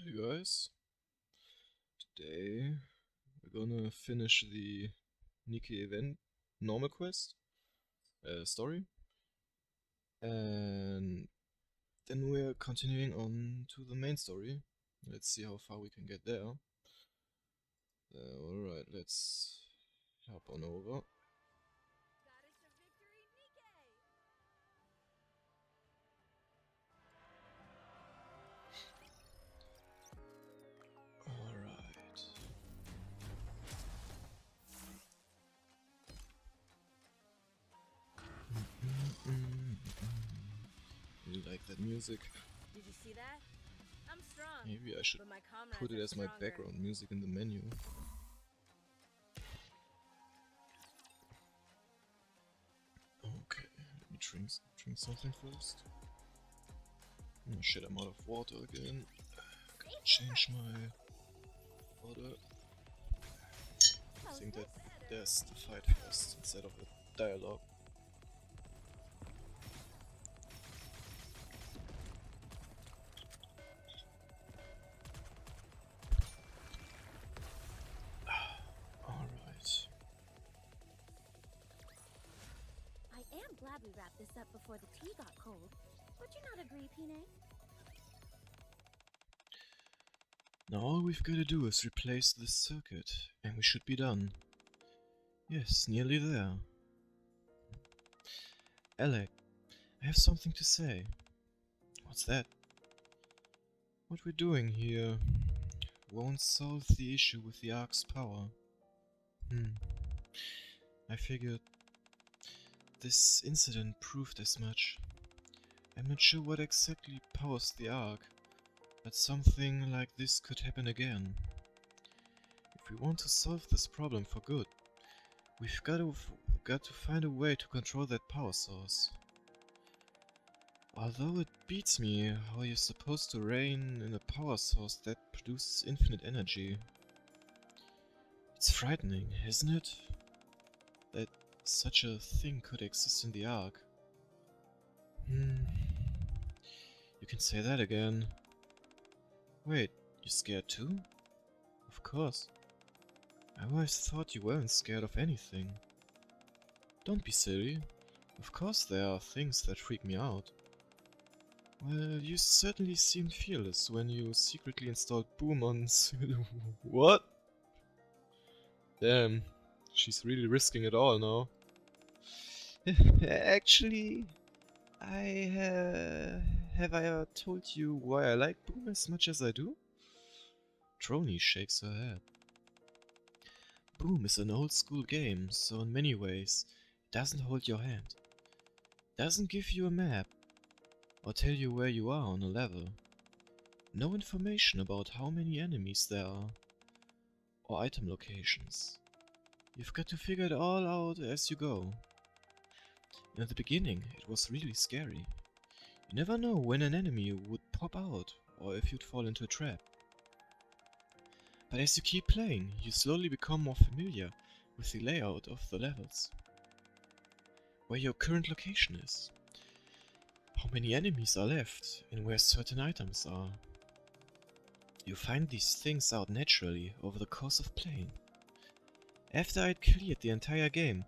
you guys. Today we're gonna finish the NIKKE event normal quest story, and then we're continuing on to the main story. Let's see how far we can get there. Alright, let's hop on over. Alright. Really like that music. Did you see that? I'm strong. Maybe I should but my put it are as my stronger. background music in the menu. Okay, let me drink something first. Oh shit, I'm out of water again. Gotta change my water. I think that there's the fight first instead of the dialogue. Alright. I am glad we wrapped this up before the tea got cold. Would you not agree, Pine? Now all we've got to do is replace this circuit, and we should be done. Yes, nearly there. Alec, I have something to say. What's that? What we're doing here won't solve the issue with the Ark's power. I figured this incident proved as much. I'm not sure what exactly powers the Ark, but something like this could happen again. If we want to solve this problem for good, we've got to find a way to control that power source. Although it beats me how you're supposed to rein in a power source that produces infinite energy. It's frightening, isn't it? That such a thing could exist in the Ark. You can say that again. Wait, you're scared too? Of course. I always thought you weren't scared of anything. Don't be silly. Of course there are things that freak me out. Well, you certainly seemed fearless when you secretly installed Boom on What? Damn, she's really risking it all now. Actually, have I ever told you why I like Boom as much as I do? Trony shakes her head. Boom is an old school game, so in many ways, it doesn't hold your hand. Doesn't give you a map, or tell you where you are on a level. No information about how many enemies there are, or item locations. You've got to figure it all out as you go. In the beginning, it was really scary. You never know when an enemy would pop out, or if you'd fall into a trap. But as you keep playing, you slowly become more familiar with the layout of the levels. Where your current location is. How many enemies are left, and where certain items are. You find these things out naturally over the course of playing. After I'd cleared the entire game,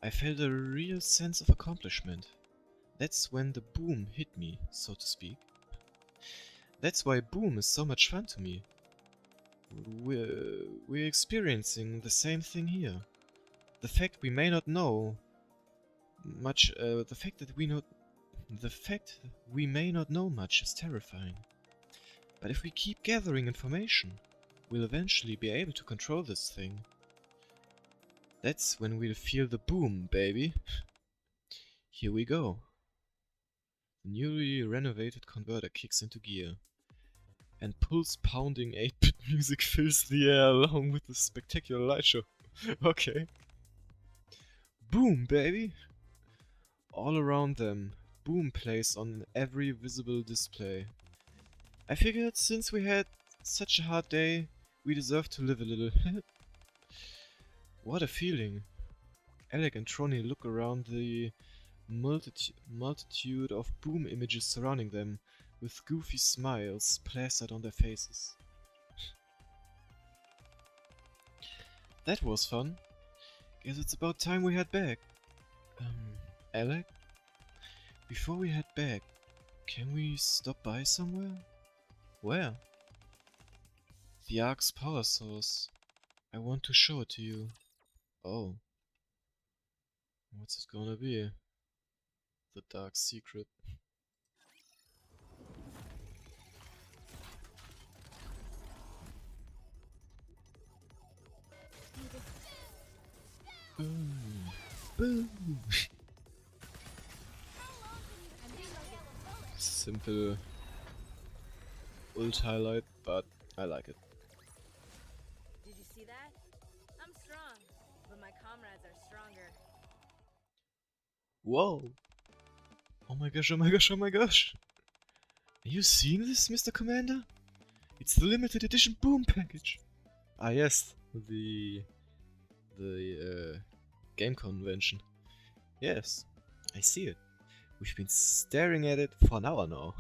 I felt a real sense of accomplishment. That's when the boom hit me, so to speak. That's why Boom is so much fun to me. We're experiencing the same thing here. The fact we may not know much, the fact we may not know much is terrifying. But if we keep gathering information, we'll eventually be able to control this thing. That's when we'll feel the boom, baby. Here we go. The newly renovated converter kicks into gear, and pulse-pounding 8-bit music fills the air along with the spectacular light show. Okay. Boom, baby! All around them, Boom plays on every visible display. I figured since we had such a hard day, we deserve to live a little. What a feeling. Alec and Trony look around the multitude of Boom images surrounding them with goofy smiles plastered on their faces. That was fun. Guess it's about time we head back. Alec? Before we head back, can we stop by somewhere? Where? The Ark's power source. I want to show it to you. Oh. What's it gonna be? The dark secret. Boom. Boom. Simple ult highlight, but I like it. Did you see that? I'm strong, but my comrades are stronger. Whoa! Oh my gosh, oh my gosh, oh my gosh! Are you seeing this, Mr. Commander? It's the limited edition boom package! Ah yes, the game convention. Yes, I see it. We've been staring at it for an hour now.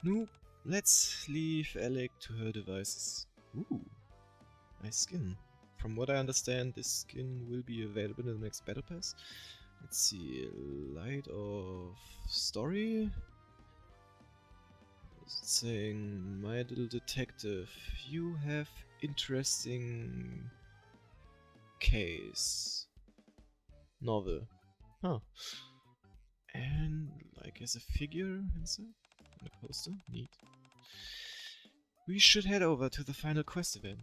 No, let's leave Alec to her devices. Ooh, nice skin. From what I understand, this skin will be available in the next Battle Pass. Let's see, Light of Story? It's saying, my little detective, you have interesting case. Novel. Huh. And like as a figure inside? And a poster? Neat. We should head over to the final quest event.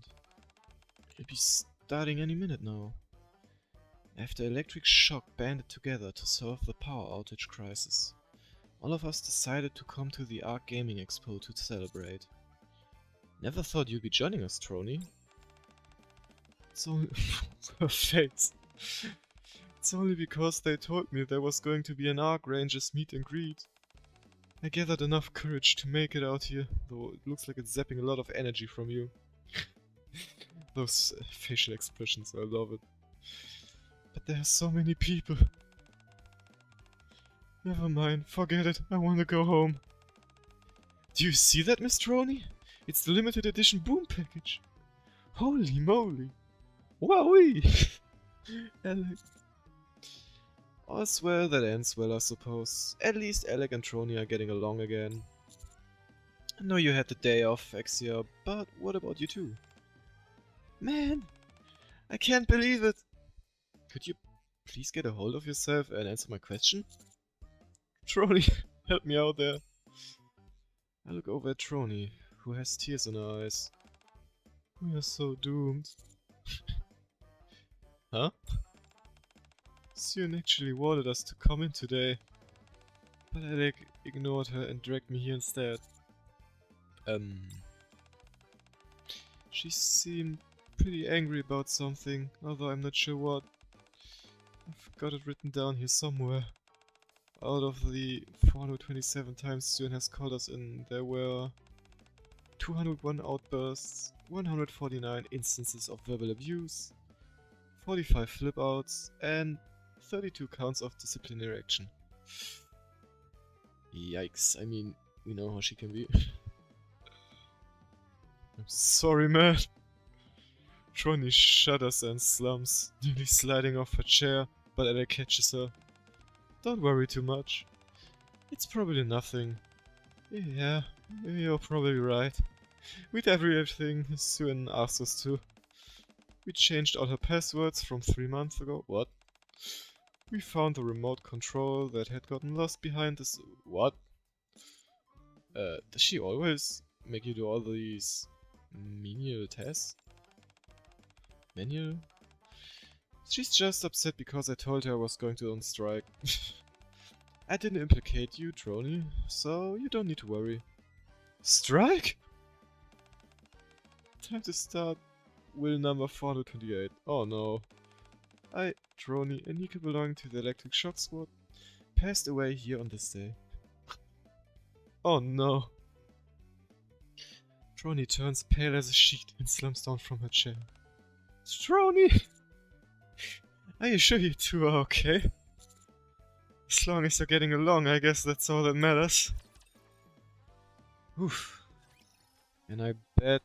It'll be starting any minute now. After Electric Shock banded together to solve the power outage crisis, all of us decided to come to the Arc Gaming Expo to celebrate. Never thought you'd be joining us, Trony. It's only her face. It's only because they told me there was going to be an Arc Rangers meet and greet. I gathered enough courage to make it out here, though it looks like it's zapping a lot of energy from you. Those facial expressions, I love it. But there are so many people. Never mind, forget it, I want to go home. Do you see that, Miss Trony? It's the limited edition boom package. Holy moly. Wowee! Alec. All's well that ends well, I suppose. At least Alec and Trony are getting along again. I know you had the day off, Exia, but what about you two? Man, I can't believe it! Could you please get a hold of yourself and answer my question? Trony, help me out there. I look over at Trony, who has tears in her eyes. We are so doomed. Huh? Sion actually wanted us to come in today, but Alec ignored her and dragged me here instead. She seemed pretty angry about something, although I'm not sure what. I've got it written down here somewhere. Out of the 427 times Sion has called us in, there were 201 outbursts, 149 instances of verbal abuse, 45 flip-outs, and 32 counts of disciplinary action. Yikes, I mean, we know how she can be. I'm sorry, man. Trony shudders and slumps, nearly sliding off her chair, but Alec catches her. Don't worry too much. It's probably nothing. Yeah, you're probably right. We did everything Suen asked us to. We changed all her passwords from 3 months ago. What? We found the remote control that had gotten lost behind this. What? Does she always make you do all these menial tasks? Manual? She's just upset because I told her I was going to on strike. I didn't implicate you, Trony, so you don't need to worry. Strike? Time to start will number 428. Oh no. I, Trony, and NIKKE belonging to the Electric Shock Squad, passed away here on this day. Oh no. Trony turns pale as a sheet and slumps down from her chair. Trony! Are you sure you two are okay? As long as you're getting along, I guess that's all that matters. Oof. And I bet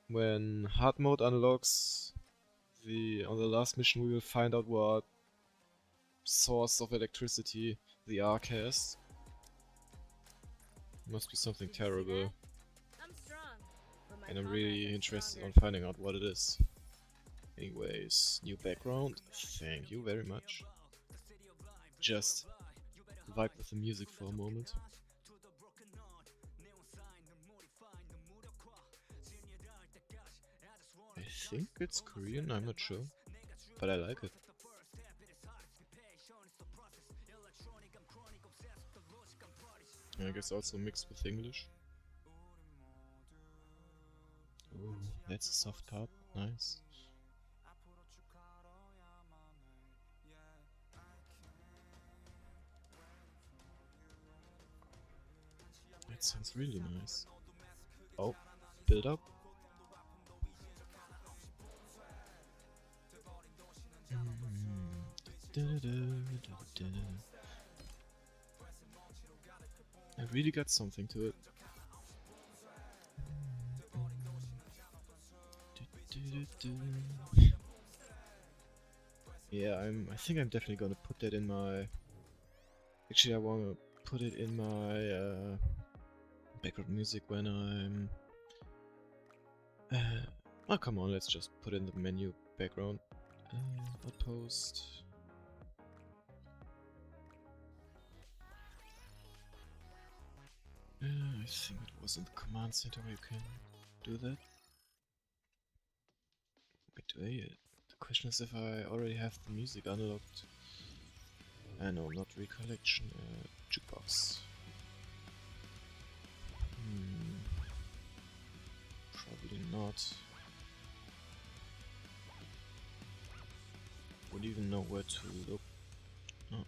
when hard mode unlocks, on the last mission we will find out what source of electricity the Ark has. Must be something Did you see terrible. that? I'm strong, but my And I'm comrades really are interested on stronger. finding out what it is. Anyways, new background. Thank you very much. Just vibe with the music for a moment. I think it's Korean, I'm not sure. But I like it. I guess also mixed with English. Oh, that's a soft part. Nice. That sounds really nice. Oh, build up. I really got something to it. Yeah, I think I'm definitely gonna put that in my... Actually, I wanna put it in my background music when I'm... oh, come on, let's just put it in the menu background. Outpost. I think it was in the command center where you can do that. Wait, do I? The question is if I already have the music unlocked. No, not recollection. Jukebox. Probably not. Wouldn't even know where to look. Oh.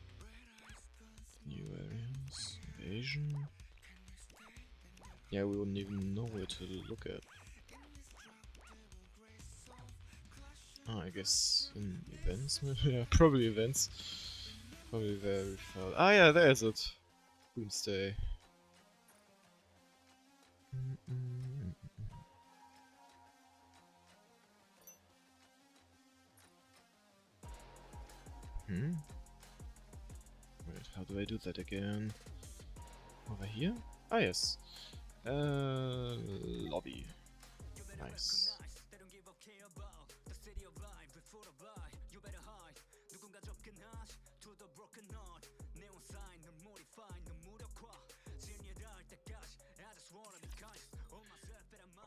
New areas. Invasion. Yeah, we wouldn't even know where to look at. I guess in events? Yeah, probably events. Probably very far. Ah, yeah, there's it. Boomstay. Wait, how do I do that again? Over here? Ah, yes. Lobby. Nice.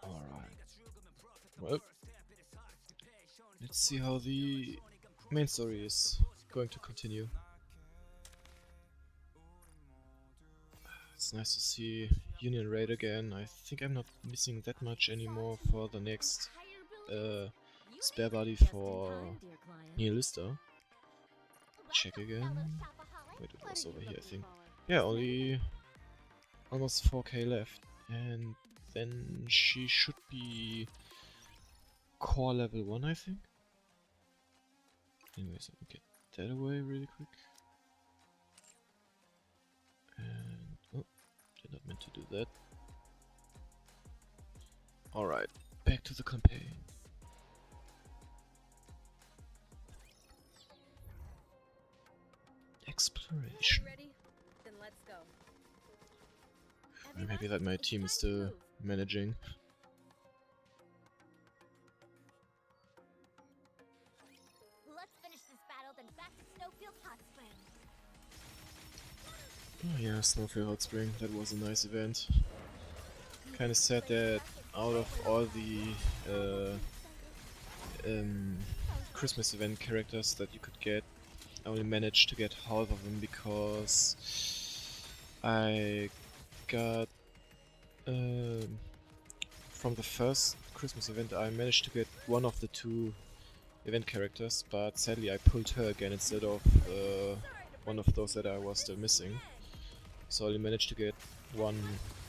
Alright. Well, let's see how the main story is going to continue. It's nice to see Union Raid again. I think I'm not missing that much anymore for the next spare body for Nihilista. Check again. Wait, it was over here, I think. Yeah, only almost 4k left. And then she should be core level 1, I think. Anyways, let me get that away really quick. And oh, did not meant to do that. Alright, back to the campaign. Exploration. Ready? Then let's go. I'm happy that my team is still managing. Let's finish this battle, then back to Snowfield Hot Springs. Oh yeah, Snowfield Hot Spring, that was a nice event. Kinda sad that out of all the Christmas event characters that you could get, I only managed to get half of them because I got from the first Christmas event I managed to get one of the two event characters, but sadly I pulled her again instead of one of those that I was still missing. So I only managed to get one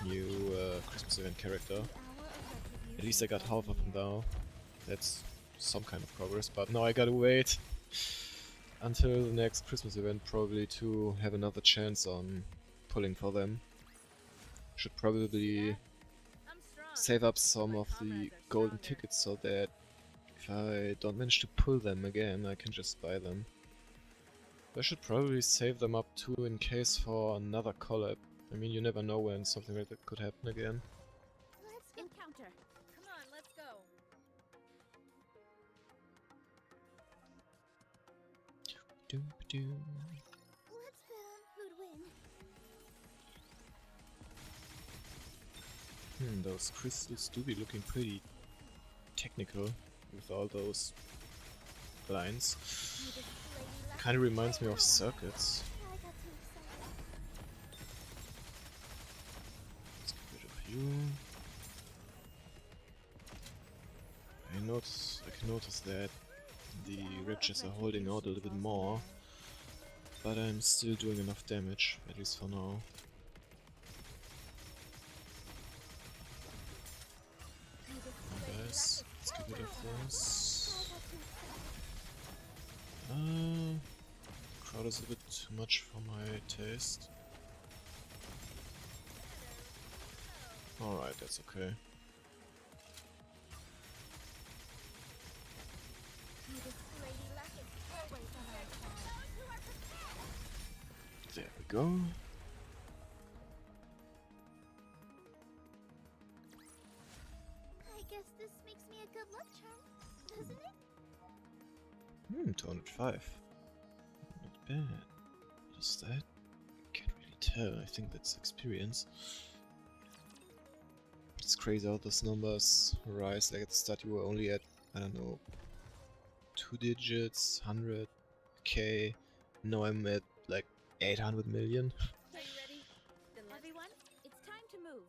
new Christmas event character. At least I got half of them now. That's some kind of progress, but now I gotta wait until the next Christmas event probably to have another chance on pulling for them. Should probably I'm strong. save up some My of the comrades are golden stronger. tickets so that if I don't manage to pull them again, I can just buy them. I should probably save them up too in case for another collab. I mean, you never know when something like that could happen again. Let's encounter. Come on, let's go. Let's bet on who'd win. Those crystals do be looking pretty technical with all those lines. Kinda reminds me of circuits. I got too excited. Let's get rid of you. I can notice that the riches are holding out a little bit more, but I'm still doing enough damage, at least for now. Nice. Let's get rid of this. Crowd is a bit too much for my taste. Alright, that's okay. There we go. I guess this makes me a good luck charm, doesn't it? 205. Not bad. What is that? Can't really tell. I think that's experience. It's crazy how those numbers rise. Like at the start you were only at, I don't know, 2 digits, 100k. Now I'm at like 800 million. Are you ready? Then let's Everyone, it's time to move.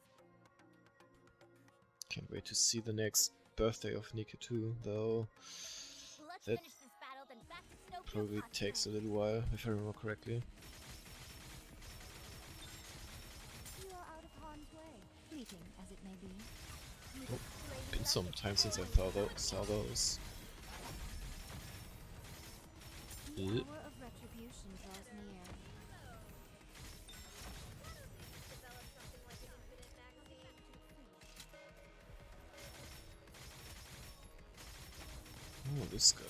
Can't wait to see the next birthday of NIKKE too, though. Let's That finish this battle, then back to Snowfield probably Hot takes a Springs. little while, if I remember correctly. You are out of harm's way, fleeting as it may be. Oh, been some time since I saw those. The Ugh. hour of retribution draws near. develop something like an infinite magazine. Oh, this guy.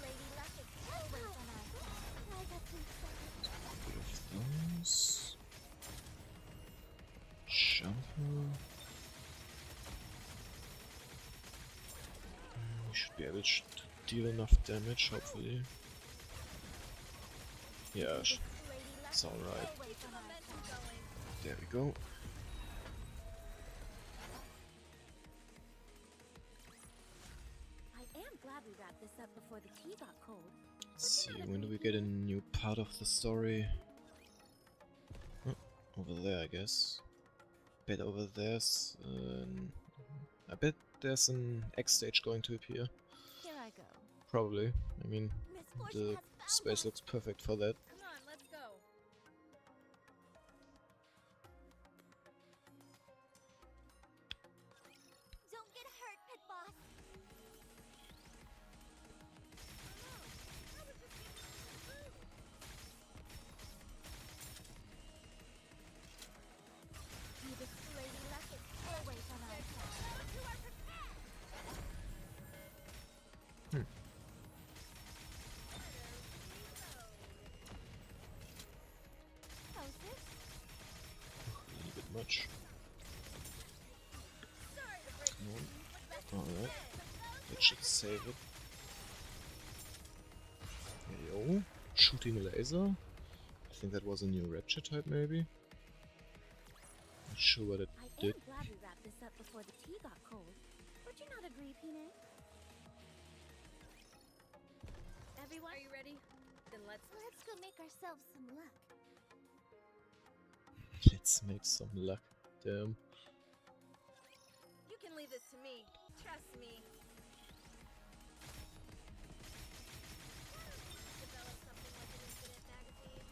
Lady Luck is always on our side. I got too excited. Bit of those. Jumper. We should be able to deal enough damage, hopefully. Yeah, it's alright. Keep the momentum going. There we go. I am glad we wrapped this up before the tea got cold. Let's see, when do we get a new part of the story? Oh, over there, I guess. Bet over there's I bet there's an X stage going to appear. Here I go. Probably. I mean, Misfortune the has found space us. looks perfect for that. Come on, let's go. Don't get hurt, pit boss. Lady Luck is always on our side. You are prepared. How's this? A little bit much. No. Alright. That should save it. Yo. Shooting laser? I think that was a new rapture type, maybe? Not sure what it I am did. glad we wrapped this up before the tea got cold. Would you not agree, Peanut? Everyone, Are you ready? Then let's go make ourselves some luck. Let's make some luck. Damn. You can leave this to me. Trust me. Develop something like an infinite magazine.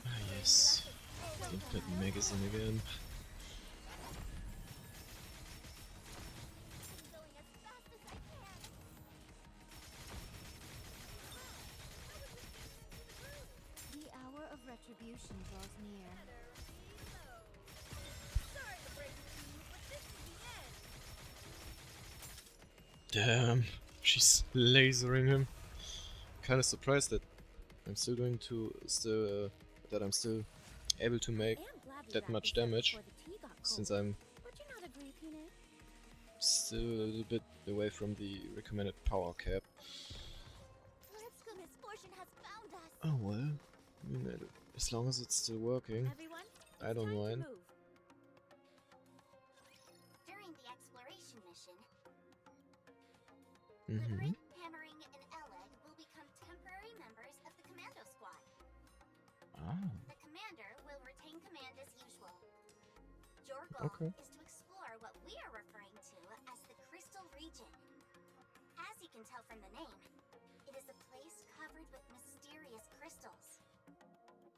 Ah, yes. Infinite magazine again. I'm going as fast as I can. retribution draws near. Sorry to break it to you, but this is the end. Damn, she's lasering him. Kinda surprised that I'm still going to that I'm still able to make that much damage, since I'm Would you not agree, Peanut? still a little bit away from the recommended power cap. Let's misfortune has found us. Oh well, I mean, as long as it's still working, Everyone, I don't mind. During the exploration mission, Mm-hmm. Littering, Hammering, and Eleg will become temporary members of the Commando Squad. Ah, The commander will retain command as usual. Your goal Okay. is to explore what we are referring to as the Crystal Region. As you can tell from the name, it is a place covered with mysterious crystals.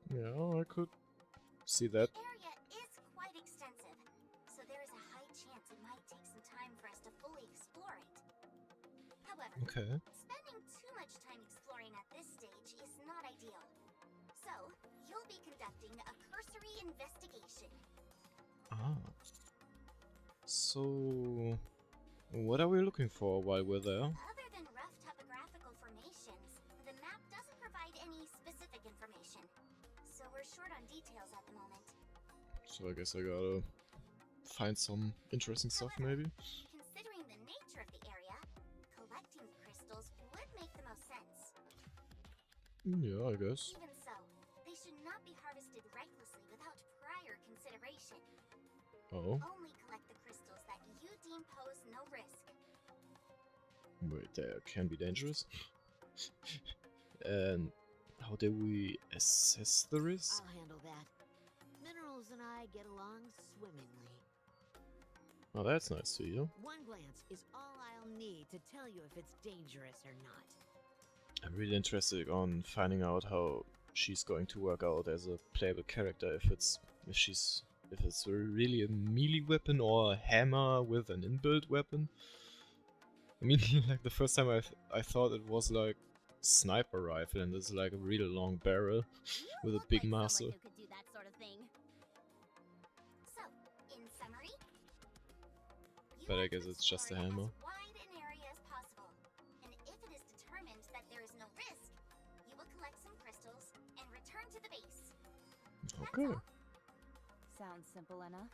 yeah, I could see that. The area is quite extensive, so there is a high chance it might take some time for us to fully explore it. However, Okay. spending too much time exploring at this stage is not ideal. So, you'll be conducting a cursory investigation. Ah. So, what are we looking for while we're there? Other than rough topographical formations, the map doesn't provide any specific information. So we're short on details at the moment. So I guess I gotta find some interesting stuff, However, maybe. Considering the nature of the area, collecting crystals would make the most sense. Yeah, I guess. Even so, they should not be harvested recklessly without prior consideration. Oh, Only collect the crystals that you deem pose no risk. wait, there can be dangerous. And how do we assess the risk? I'll handle that. Minerals and I get along swimmingly. Oh, that's nice to hear. One glance is all I'll need to tell you if it's dangerous or not. I'm really interested on finding out how she's going to work out as a playable character. If it's really a melee weapon or a hammer with an inbuilt weapon. I mean, like the first time I thought it was like sniper rifle, and it's like a really long barrel with a big muzzle. Who could do that sort of thing. So, in summary, you But I want to guess it's just a explore hammer. As wide an area as possible. And if it is determined that there is no risk, you will collect some crystals and return to the base. Okay. That's all. Sounds simple enough.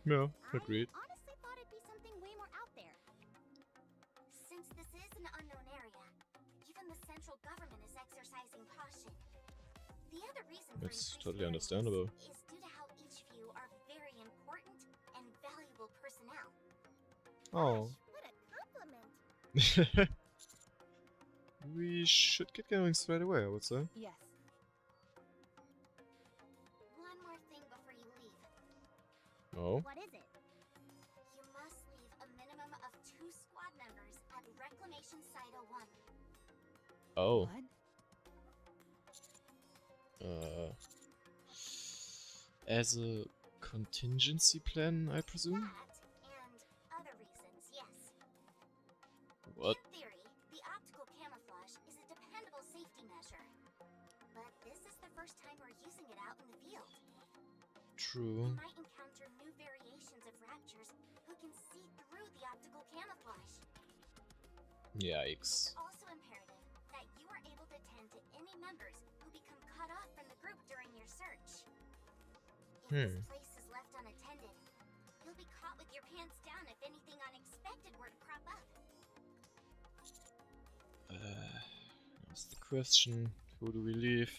Yeah, agreed. I honestly thought it'd be something way more out there. Since this is an unknown area, even the central government is exercising caution. The other reason for That's increased totally awareness understandable. is due to how each of you are very important and valuable personnel. Oh. What a compliment. We should get going straight away, I would say. Yes. One more thing before you leave. Oh. What is it? You must leave a minimum of 2 squad members at Reclamation Site 01. Oh. What? As a contingency plan, I presume? That and other reasons, yes. What? In theory, the optical camouflage is a dependable safety measure. But this is the first time we're using it out in the field. We True. might encounter new variations of raptures who can see through the optical camouflage. Yikes. It's also imperative that you are able to tend to any members who become cut off from the group during your search. If this place is left unattended, you'll be caught with your pants down if anything unexpected were to crop up. That's the question. Who do we leave?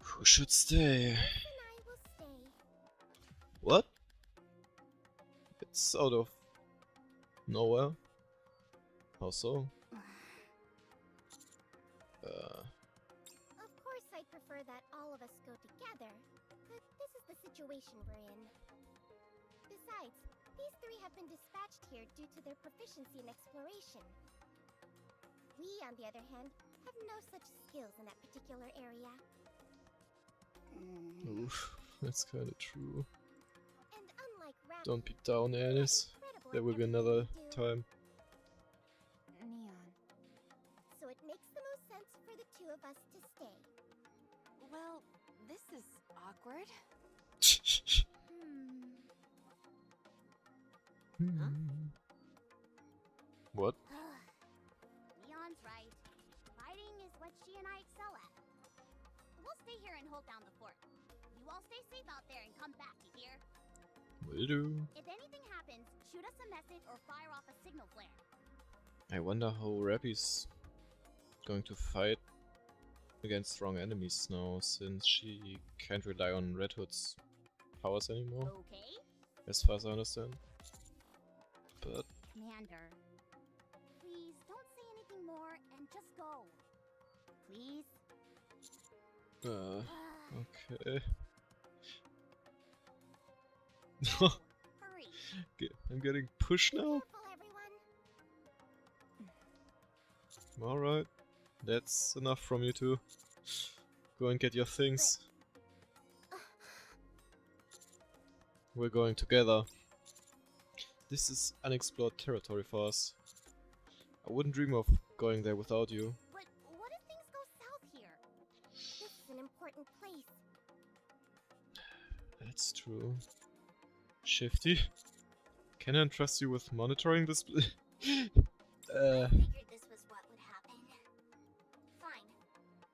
Who should stay? And I will stay. What? It's out of nowhere. How so? Of course, I'd prefer that all of us go together, but this is the situation we're in. Besides, these 3 have been dispatched here due to their proficiency in exploration. We, on the other hand, have no such skills in that particular area. Oof, that's kinda true. And unlike rabbits, Don't be down, Alice. incredible There at will be everything another they do. time. Neon. So it makes the most sense for the 2 of us to stay. Well, this is awkward. What? Leon's right. Fighting is what she and I excel at. We'll stay here and hold down the fort. You all stay safe out there and come back, you hear? Will do. If anything happens, shoot us a message or fire off a signal flare. I wonder how Rappy's going to fight against strong enemies now, since she can't rely on Red Hood's powers anymore, Okay? as far as I understand. But Commander, please don't say anything more and just go. Please? okay. Hurry. I'm getting pushed now? Careful, everyone. Alright. That's enough from you two. Go and get your things. We're going together. This is unexplored territory for us. I wouldn't dream of going there without you. But what if things go south here? This is an important place. That's true. Shifty? Can I entrust you with monitoring this? I figured this was what would happen. Fine,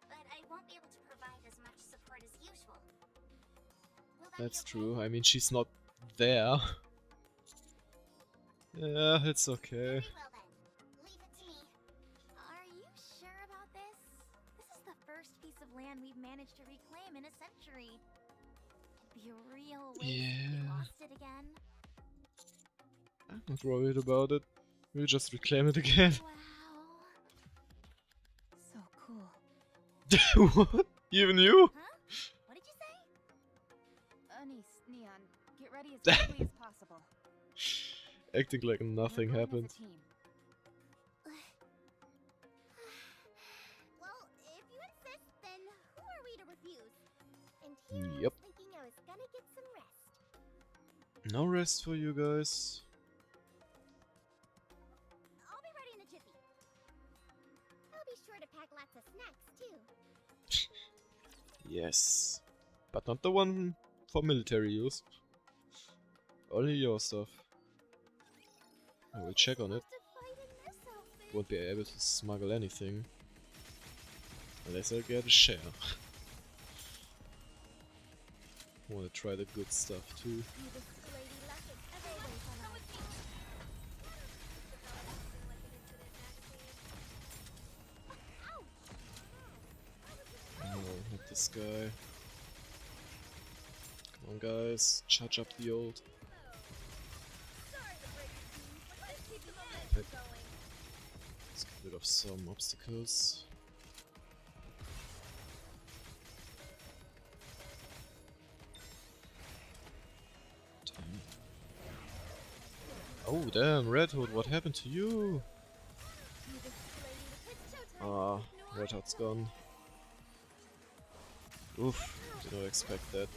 but I won't be able to provide as much support as usual. Will that That's be okay? true. I mean, she's not there. Yeah, it's okay. Very well then. Leave it to me. Are you sure about this? This is the first piece of land we've managed to reclaim in a century. It'd be a real waste if we Yeah. lost it again. I'm not worried about it. We'll just reclaim it again. Wow. So cool. What? Even you? Huh? What did you say? Anise, Neon, get ready as quickly as possible. Acting like nothing We're going happened. as a team. Well, if you insist, then who are we to refuse? And here I Yep. was thinking I was gonna get some rest. No rest for you guys. I'll be ready in a jiffy. I'll be sure to pack lots of snacks, too. Yes. But not the one for military use. Only your stuff. I will check on it. Supposed to fight in this outfit. Won't be able to smuggle anything. Unless I get a share. Wanna try the good stuff too. You this lady luck is always on our side. No, not this guy. Come on guys, charge up the old. Let's get rid of some obstacles. Oh damn, Red Hood, what happened to you? You this lady, it's showtime. Ah, Red Hood's gone. Oof, did not expect that.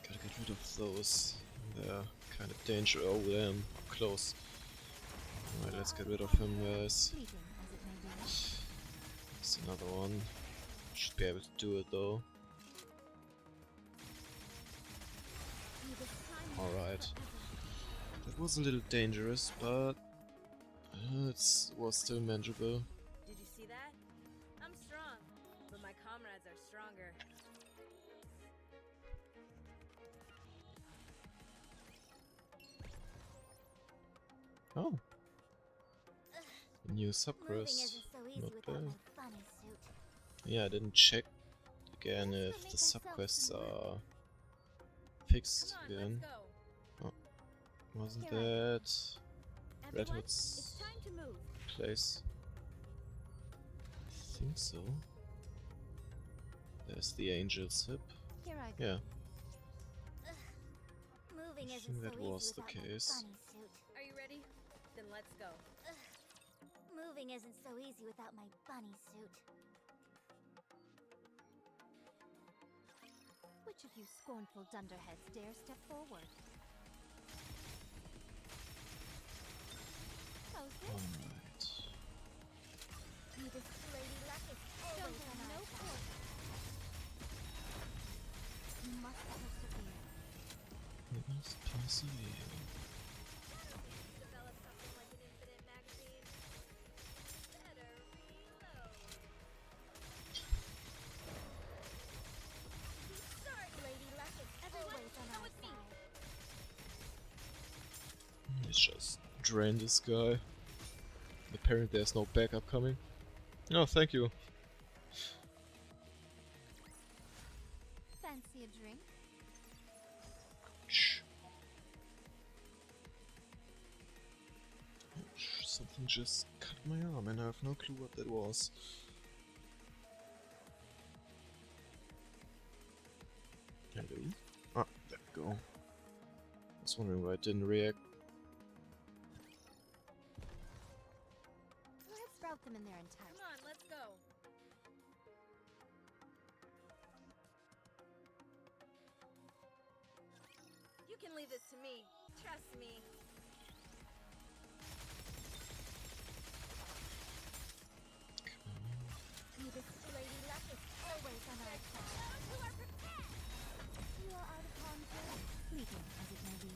Gotta get rid of those. They're kind of dangerous. Oh damn, up close. Alright, let's get rid of him, guys. Fleeting as it may be. There's another one. Should be able to do it though. You this time Alright. That was a little dangerous, but it was still manageable. Did you see that? I'm strong, but my comrades are stronger. Oh. A new moving subquest. isn't so easy Not without bad. my bunny suit. Yeah, I didn't check again Let's if not the make ourselves subquests too are Come fixed on, again. let's go. Wasn't Here I that Red Everyone, Hood's it's time to move. place? I think so. There's the angel's hip. Here I go. Yeah, Moving I isn't think so that easy was the without case. my bunny suit. Are you ready? Then let's go. Moving isn't so easy without my bunny suit. Which of you scornful dunderheads dare step forward? How's this? Alright. You this lady luck is always on our side. see. Develop something like an infinite magazine. Better reload. Sorry, Lady Luck is everyone, always on come our with me. side. Let's just drain this guy. Apparently there's no backup coming. No, thank you. Fancy a drink? Shh. Something just cut my arm and I have no clue what that was. Hello? Ah, there we go. I was wondering why it didn't react. Let's route them in their entirety. Come on, let's go. You can leave this to me. Trust me. Lady Luck is always on our side. Those who are prepared. You are out of harm's way, fleeting as it may be.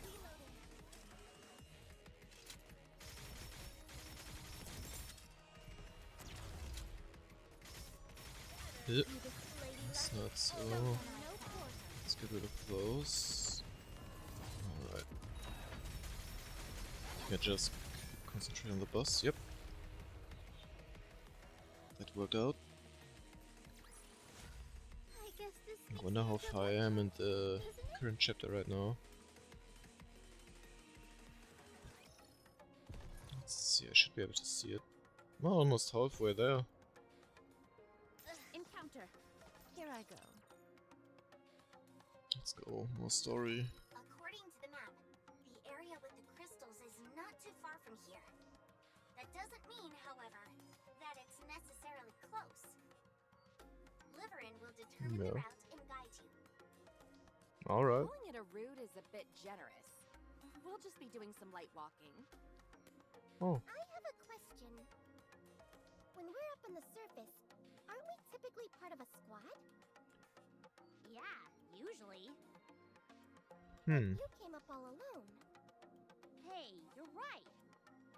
Reloading. Yep. Lady That's Luck not is so. always on our side. Let's get rid of those. Alright. Yeah, just concentrate on the boss. Yep. That worked out. I guess this I makes wonder me how a far I double am in jump, the doesn't it? current chapter right now. Let's see, I should be able to see it. Well, almost halfway there. Encounter. Here I go. Let's go, more story. According to the map, the area with the crystals is not too far from here. That doesn't mean, however, that it's necessarily close. Liverin will determine the No. route and guide you. Alright. Calling it a route is a bit generous. We'll just be doing some light walking. Oh, I have a question. When we're up on the surface, aren't we typically part of a squad? Yeah, usually. hmm. You came up all alone. Hey, you're right.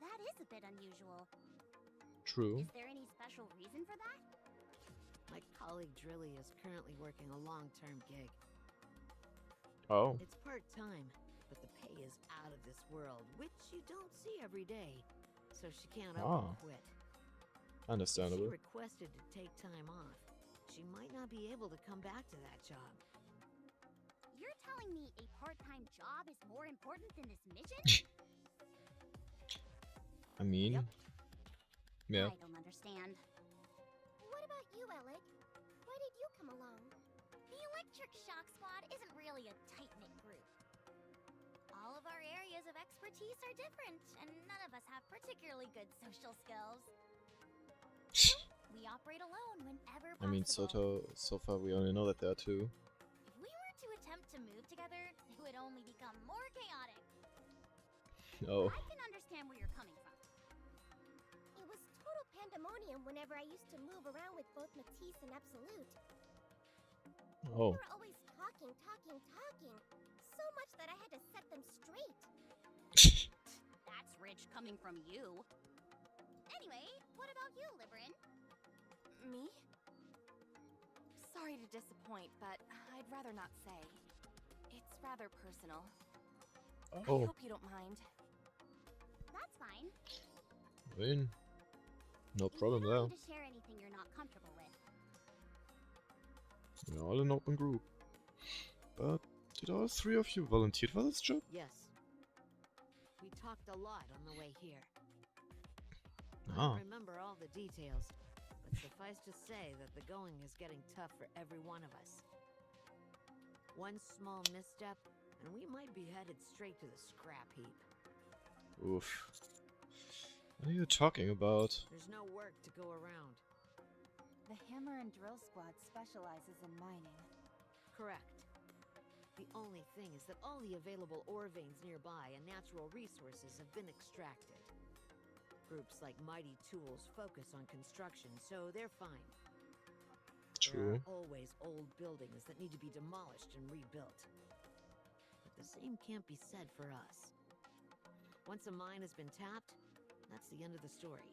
That is a bit unusual. True. Is there any special reason for that? My colleague Drilly is currently working a long-term gig. Oh, It's part-time, but the pay is out of this world, which you don't see every day. So she can't up Ah. and quit. She understandable. requested to take time off. She might not be able to come back to that job. You're telling me a part-time job is more important than this mission? I mean, Yep. yeah. I don't understand. What about you, Alec? Why did you come along? The Electric Shock Squad isn't really a tight-knit group. All of our areas of expertise are different, and none of us have particularly good social skills. We operate alone whenever possible. I mean, so far we only know that there are two. If we were to attempt to move together, it would only become more chaotic. Oh, I can understand where you're coming from. It was total pandemonium whenever I used to move around with both Matisse and Absolute. oh. They were always talking. So much that I had to set them straight. That's rich coming from you. Anyway, what about you, Liberin? Me? Sorry to disappoint, but I'd rather not say. It's rather personal. I Oh, hope you don't mind. That's fine. I mean, no problem You there. don't need to share anything you're not comfortable with. We're all an open group. But did all three of you volunteer for this job? Yes. We talked a lot on the way here. I Ah, don't remember all the details, but suffice to say that the going is getting tough for every one of us. One small misstep, and we might be headed straight to the scrap heap. oof. What are you talking about? There's no work to go around. The Hammer and Drill Squad specializes in mining. Correct. The only thing is that all the available ore veins nearby and natural resources have been extracted. Groups like Mighty Tools focus on construction, so they're fine. True. There are always old buildings that need to be demolished and rebuilt. But the same can't be said for us. Once a mine has been tapped, that's the end of the story.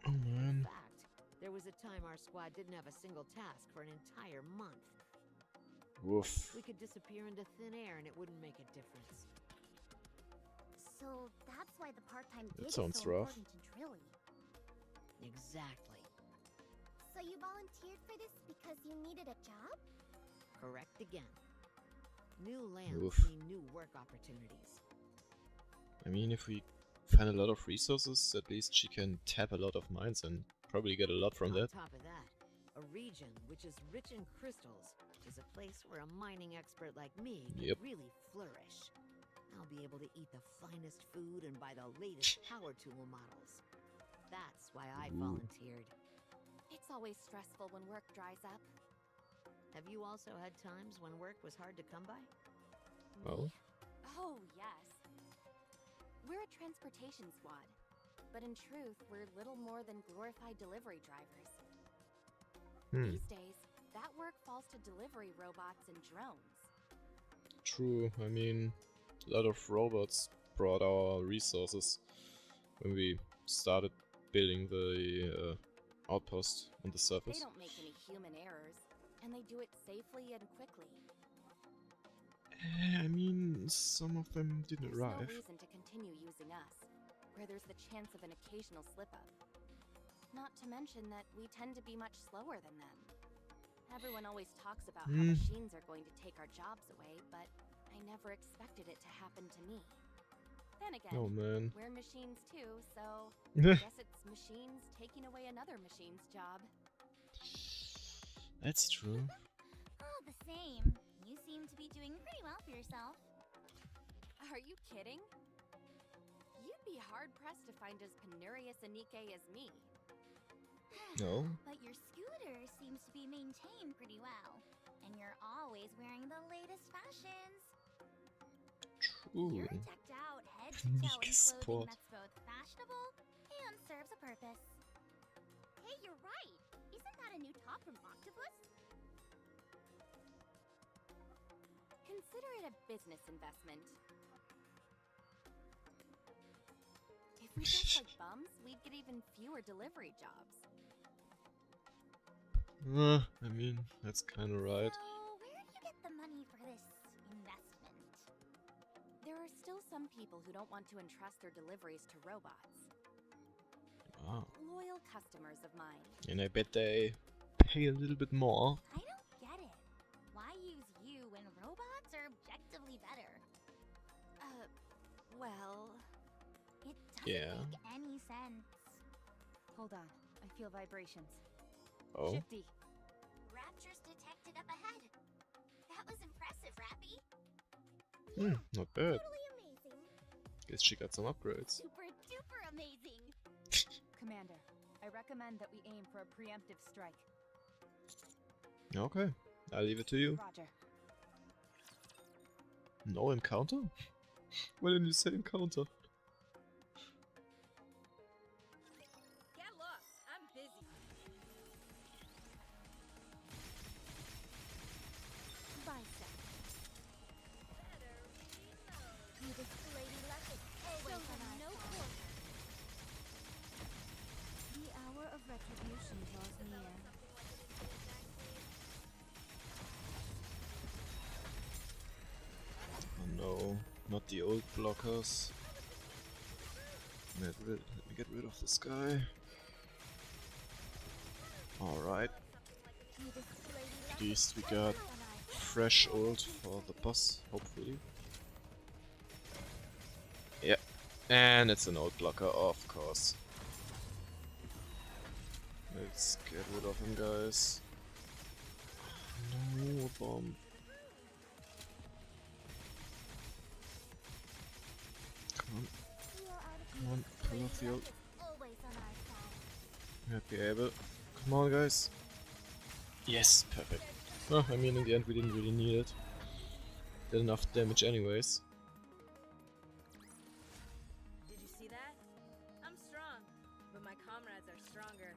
Oh In man. fact, there was a time our squad didn't have a single task for an entire month. Woof. We could disappear into thin air and it wouldn't make a difference. So that's why the part-time That gig is sounds so rough. important to Drilly. Exactly. So you volunteered for this because you needed a job? Correct again. New lands Oof. mean new work opportunities. I mean, if we find a lot of resources, at least she can tap a lot of mines and probably get a lot from On that. top of that, a region which is rich in crystals is a place where a mining expert like me can Yep. really flourish. I'll be able to eat the finest food and buy the latest power tool models. That's why I Ooh. volunteered. It's always stressful when work dries up. Have you also had times when work was hard to come by? Oh. Oh, yes. We're a transportation squad, but in truth, we're little more than glorified delivery drivers. These days, that work falls to delivery robots and drones. True. I mean, a lot of robots brought our resources when we started building the outpost on the They surface. don't make any human errors, and they do it safely and quickly. I mean, some of them didn't There's no arrive. reason to continue using us, where there's the chance of an occasional slip-up. Not to mention that we tend to be much slower than them. Everyone always talks about how machines are going to take our jobs away, but I never expected it to happen to me. Then again, Oh man. we're machines too, so I guess it's machines taking away another machine's job. That's true. All the same, you seem to be doing pretty well for yourself. Are you kidding? You'd be hard-pressed to find as penurious a NIKKE as me. No. But your scooter seems to be maintained pretty well. And you're always wearing the latest fashions. True. You're decked out head to toe in NIKKE clothing Sport. that's both fashionable and serves a purpose. Hey, you're right. Isn't that a new top from Octopus? Consider it a business investment. If we dressed like bums, we'd get even fewer delivery jobs. I mean, that's kind of right. So, where do you get the money for this investment? There are still some people who don't want to entrust their deliveries to robots. Wow. Loyal customers of mine. And I bet they pay a little bit more. I don't get it. Why use you when robots are objectively better? Well, It doesn't Yeah. make any sense. hold on. I feel vibrations. Oh. Shifty. Raptures detected up ahead. That was impressive, Rappy. Not bad. Totally amazing. Guess she got some upgrades. Super duper amazing. Commander, I recommend that we aim for a preemptive strike. Okay, I'll leave it to you. Roger. No encounter? Why didn't you say encounter? Get lost. I'm busy. Bicep. Better reload. You this lady left it always on our no side. The hour of retribution draws near. Oh no, not the old blockers. Let me get rid of this guy. Alright, You this lady at left least we it got always on our side. fresh ult for the boss, hopefully. Yeah, and it's an old blocker, of course. Let's get rid of him, guys. No, a bomb. Come on, You are out of come on, pull off the ult. It's always on our side. Might be able. Come on, guys. Yes, perfect. Oh, I mean, in the end, we didn't really need it. Did enough damage, anyways. Did you see that? I'm strong, but my comrades are stronger.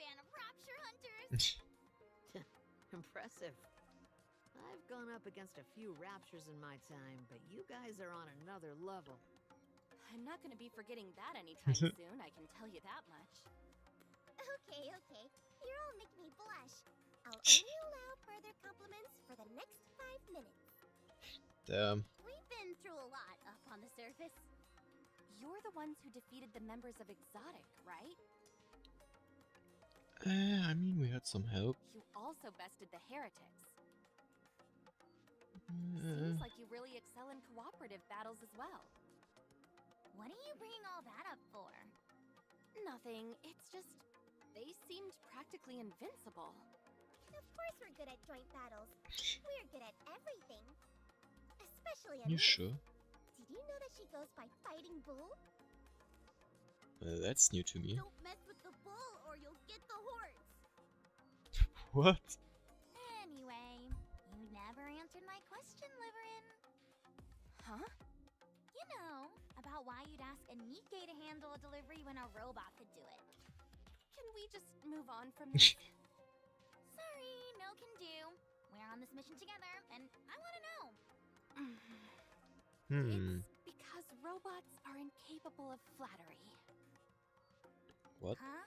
band of rapture hunters. Impressive. I've gone up against a few raptures in my time, but you guys are on another level. I'm not gonna be forgetting that anytime soon, I can tell you that much. Okay, okay. You're all making me blush. I'll only allow further compliments for the next 5 minutes. Damn. We've been through a lot up on the surface. You're the ones who defeated the members of Exotic, right? I mean, we had some help. You also bested the Heretics. Seems like you really excel in cooperative battles as well. What are you bringing all that up for? Nothing, it's just... they seemed practically invincible. Of course we're good at joint battles. We're good at everything. Especially You Elise. sure? Did you know that she goes by Fighting Bull? That's new to me. Don't mess with the bull or you'll get the horns. What? Anyway, you never answered my question, Liverin. Huh? You know, about why you'd ask a NIKKE to handle a delivery when a robot could do it. Can we just move on from this? Sorry, no can do. We're on this mission together, and I want to know. It's because robots are incapable of flattery. What? Huh?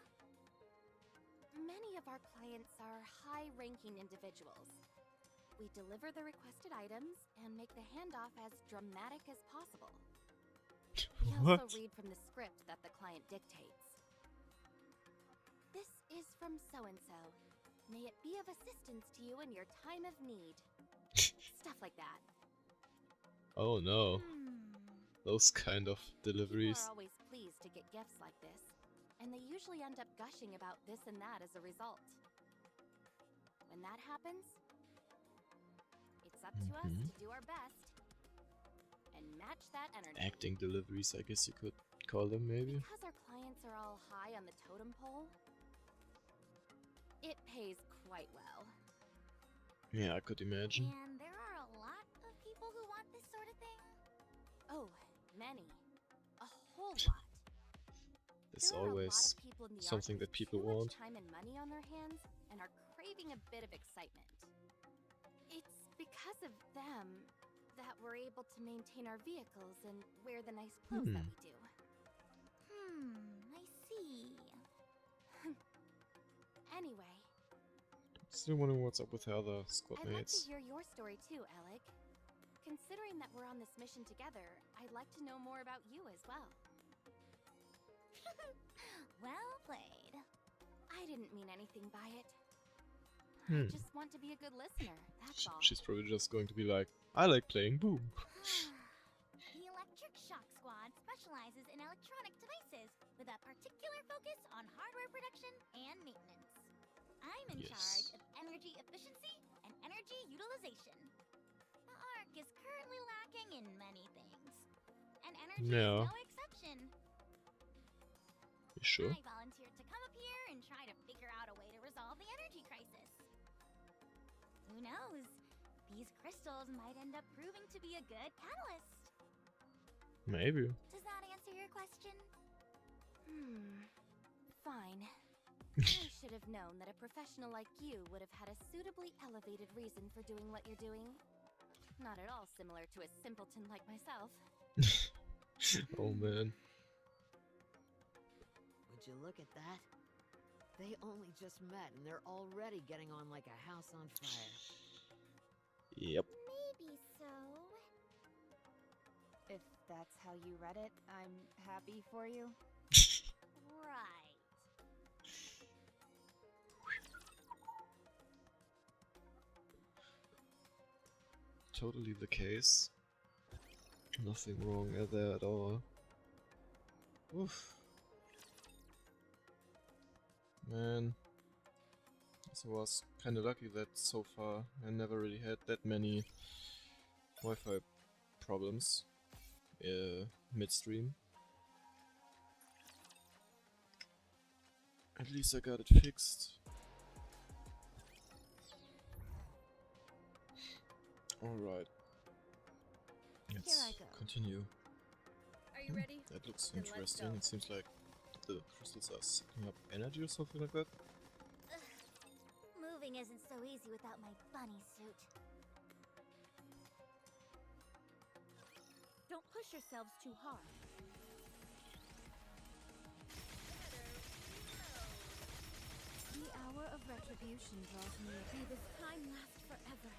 Many of our clients are high-ranking individuals. We deliver the requested items and make the handoff as dramatic as possible. We What? also read from the script that the client dictates. This is from so-and-so. May it be of assistance to you in your time of need. Stuff like that. Oh no. Hmm. Those kind of People deliveries. are always pleased to get gifts like this, and they usually end up gushing about this and that as a result. When that happens, it's up to us to do our best and match that energy. Acting deliveries, I guess you could call them, maybe. Because our clients are all high on the totem pole, it pays quite well. Yeah, I could imagine. And there are a lot of people who want this sort of thing? Oh, many. A whole lot. There's There are a lot always of people in the something arc that with people too much want. time and money on their hands and are craving a bit of excitement. It's because of them that we're able to maintain our vehicles and wear the nice clothes that we do. I see. Anyway, Still wondering what's up with the other squad I'd like to mates. hear your story too, Alec. Considering that we're on this mission together, I'd like to know more about you as well. Well played. I didn't mean anything by it. Hmm. I just want to be a good listener, that's all. She's probably just going to be like, I like playing Boom. The Electric Shock Squad specializes in electronic devices with a particular focus on hardware production and maintenance. I'm in Yes. charge of energy efficiency and energy utilization. The Ark is currently lacking in many things, and energy Yeah. is no exception. You sure? I volunteered to come up here and try to figure out a way to resolve the energy crisis. Who knows? These crystals might end up proving to be a good catalyst. Maybe. Does that answer your question? Fine. I should have known that a professional like you would have had a suitably elevated reason for doing what you're doing. Not at all similar to a simpleton like myself. Oh man. Would you look at that? They only just met and they're already getting on like a house on fire. Yep. Maybe so. If that's how you read it, I'm happy for you. Right. Totally the case. Nothing wrong there at all. Oof. Man. So I was kinda lucky that so far I never really had that many Wi-Fi problems midstream. At least I got it fixed. Alright. Let's I go. continue. Are you ready? That looks Then let's interesting. go. It seems like the crystals are sucking up energy or something like that. Moving isn't so easy without my bunny suit. Don't push yourselves too hard. The hour of retribution draws near. May this time last forever.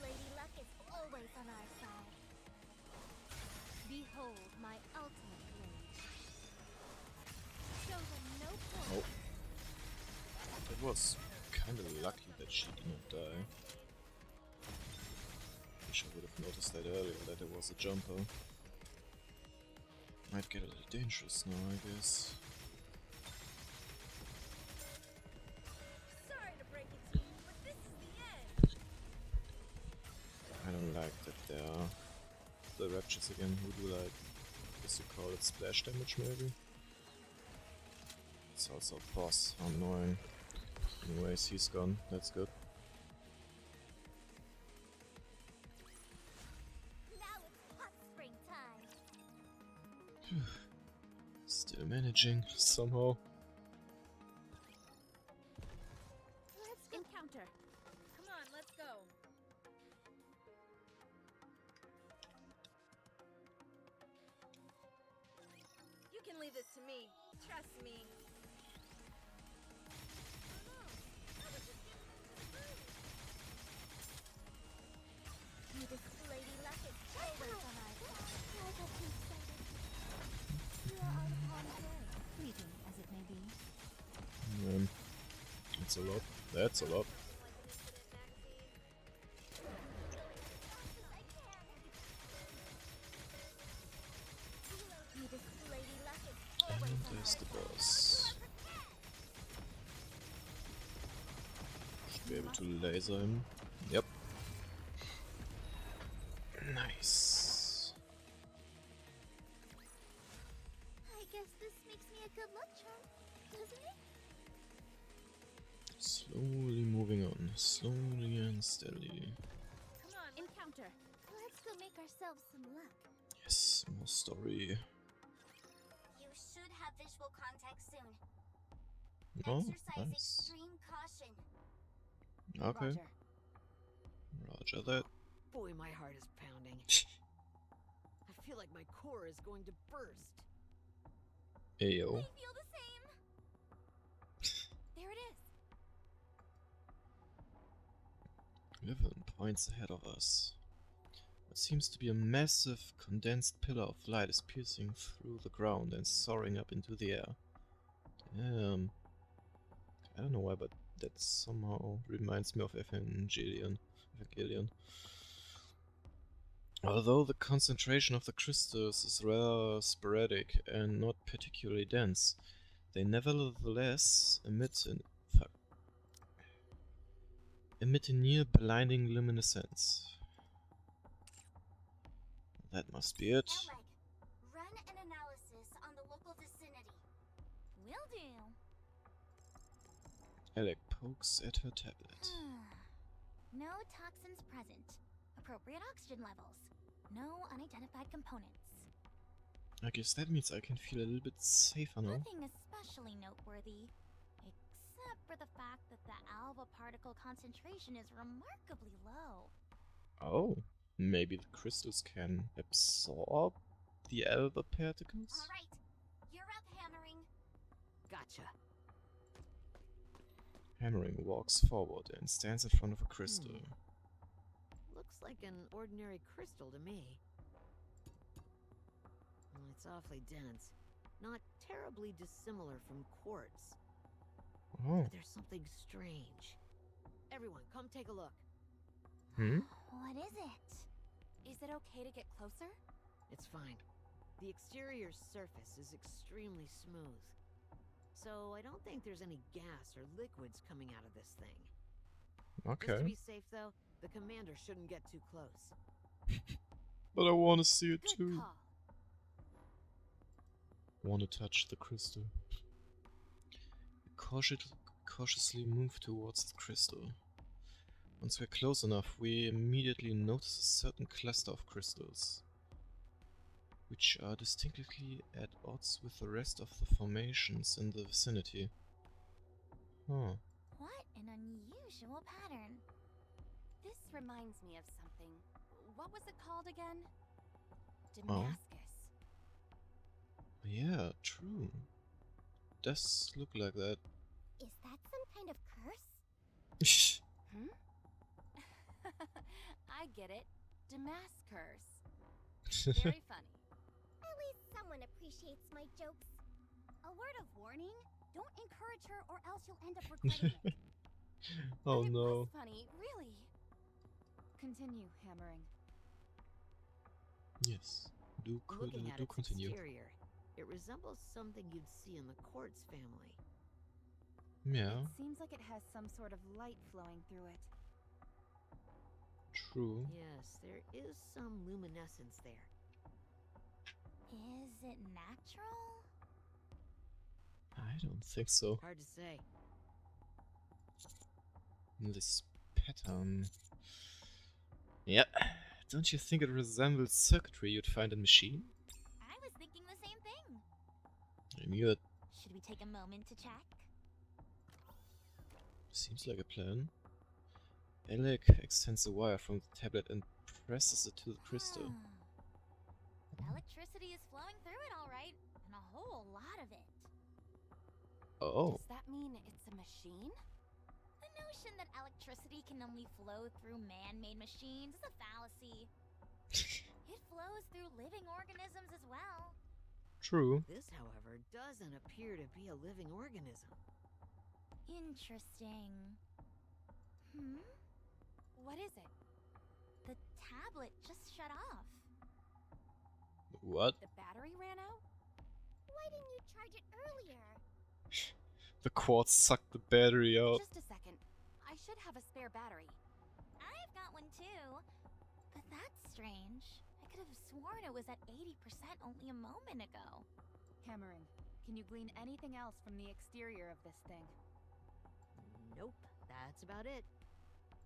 Lady Luck is always on our side. Behold my ultimate rage. Show them no Oh. point. That was kinda lucky that she didn't die. Wish I would have noticed that earlier, that there was a jumper. Might get a little dangerous now, I guess. Sorry to break it to you, but this is the end. I don't like that there are the raptures again who do like, I guess you call it splash damage maybe? It's also a boss, how annoying. Anyways, he's gone, that's good. Now it's hot spring time. Still managing, somehow. Let's encounter. Come on, let's go. You can leave this to me. Trust me. This Lady Luck is always on our side. I got too excited. You are out of harm's way, fleeting as it may be. That's a lot. That's a lot. This Lady Luck is And always on there's our the side. boss. Should be able to laser him. Yep. Nice. I guess this makes me a good luck charm, doesn't it? Slowly moving on. Slowly and steadily. Come on, Encounter. Let's go make ourselves some luck. Yes, more story. You should have visual contact soon. Oh, Exercise nice. extreme caution. Okay. Roger. Roger that. Boy, my heart is pounding. I feel like my core is going to burst. Ayo. I feel the same. There it is. 11 points ahead of us. What seems to be a massive condensed pillar of light is piercing through the ground and soaring up into the air. I don't know why, but that somehow reminds me of Evangelion. Although the concentration of the crystals is rather sporadic and not particularly dense, they nevertheless emit a near blinding luminescence. That must be it. Alec, run an analysis on the local vicinity. Will do. Alec pokes at her tablet. No toxins present. Appropriate oxygen levels. No unidentified components. I guess that means I can feel a little bit safer now. Nothing especially noteworthy, except for the fact that the alpha particle concentration is remarkably low. Oh, maybe the crystals can absorb the alpha particles? All right, you're up, Hammering. Gotcha. Hammering walks forward and stands in front of a crystal. Looks like an ordinary crystal to me. Well, it's awfully dense. Not terribly dissimilar from quartz. Oh. But there's something strange. Everyone, come take a look. What is it? Is it okay to get closer? It's fine. The exterior surface is extremely smooth. So I don't think there's any gas or liquids coming out of this thing. Just to Okay. be safe though, the commander shouldn't get too close. But I want to see it Good too. call. Want to touch the crystal. Cautiously move towards the crystal. Once we're close enough, we immediately notice a certain cluster of crystals, which are distinctly at odds with the rest of the formations in the vicinity. Huh. What an unusual pattern. This reminds me of something. What was it called again? Damascus. Yeah, true. Does look like that. Is that some kind of curse? Hmm? I get it. Damascus. Very funny. At least someone appreciates my jokes. A word of warning? Don't encourage her or else you'll end up regretting it. Oh But it no. was funny, really. Continue hammering. Yes. Do Looking at its continue. exterior, it resembles something you'd see in the Quartz family. Yeah, It seems like it has some sort of light flowing through it. true. Yes, there is some luminescence there. Is it natural? I don't think so. Hard to say. This pattern. Yeah. Don't you think it resembles circuitry you'd find in a machine? I was thinking the same thing. I knew it. Should we take a moment to check? Seems like a plan. Alec extends the wire from the tablet and presses it to the crystal. Electricity is flowing through it all right, and a whole lot of it. Oh. Does that mean it's a machine? The notion that electricity can only flow through man-made machines is a fallacy. It flows through living organisms as well. True. This, however, doesn't appear to be a living organism. Interesting. What is it? The tablet just shut off. What? The battery ran out? Why didn't you charge it earlier? The quartz sucked the battery out. Just a second. I should have a spare battery. I've got one too. But that's strange. I could have sworn it was at 80% only a moment ago. Hammering, can you glean anything else from the exterior of this thing? Nope, that's about it.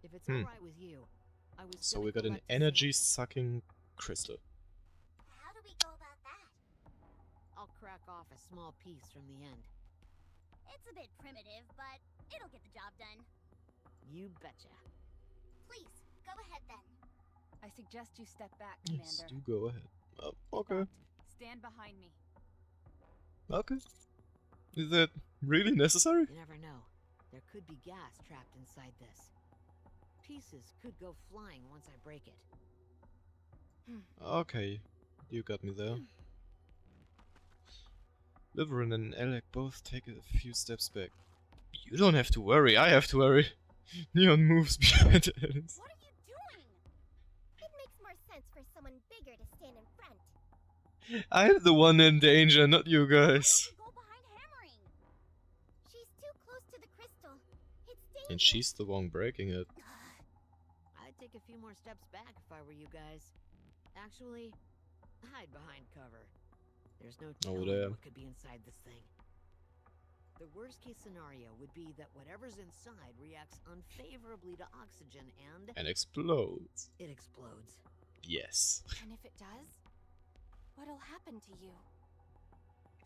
If it's Hmm. alright with you, I was So gonna we got an collect a energy sample. sucking crystal. How do we go about that? I'll crack off a small piece from the end. It's a bit primitive, but it'll get the job done. You betcha. Please, go ahead then. I suggest you step back, Yes, Commander. do go ahead. Okay. Stand behind me. Okay. Is that really necessary? You never know. There could be gas trapped inside this. Pieces could go flying once I break it. Okay, you got me there. Liverin and Alec both take a few steps back. You don't have to worry, I have to worry. Neon moves behind Alice. What are you doing? It makes more sense for someone bigger to stand in front. I'm the one in danger, not you guys. Go behind hammering. She's too close to the crystal. It's dangerous. And she's the one breaking it. I'd take a few more steps back if I were you guys. Actually, hide behind cover. There's no telling damn. what could be inside this thing. The worst case scenario would be that whatever's inside reacts unfavorably to oxygen and Explodes. it explodes. Yes. And if it does, what'll happen to you?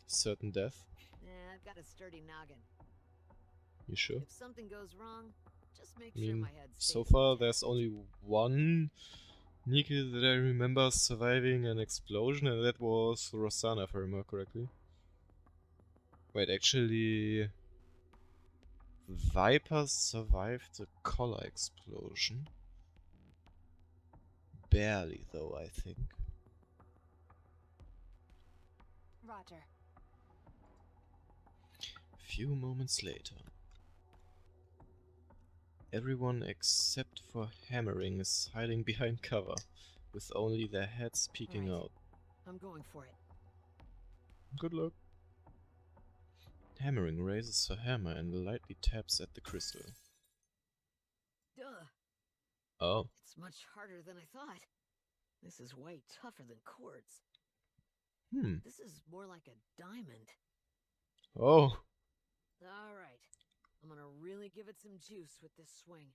Certain death. I've got a sturdy noggin. You sure? If something goes wrong, just make I sure mean, my head stays so far intact. there's only one NIKKE that I remember surviving an explosion, and that was Rosanna, if I remember correctly. Wait, actually, Viper survived the collar explosion. Barely, though, I think. Roger. Few moments later. Everyone except for Hammering is hiding behind cover, with only their heads peeking Alright. out. I'm going for it. Good luck. Hammering raises her hammer and lightly taps at the crystal. Duh. Oh. It's much harder than I thought. This is way tougher than quartz. This is more like a diamond. Oh. Alright. I'm gonna really give it some juice with this swing.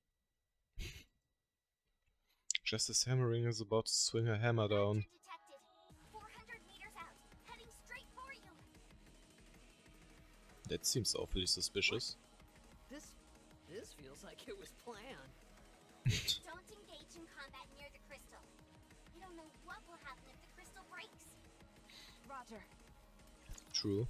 Just as Hammering is about to swing her hammer down. Hunter detected. 400 meters out. Heading straight for you. That seems awfully suspicious. This This feels like it was planned. Don't engage in combat near the crystal. You don't know what will happen if the crystal breaks. Roger. True.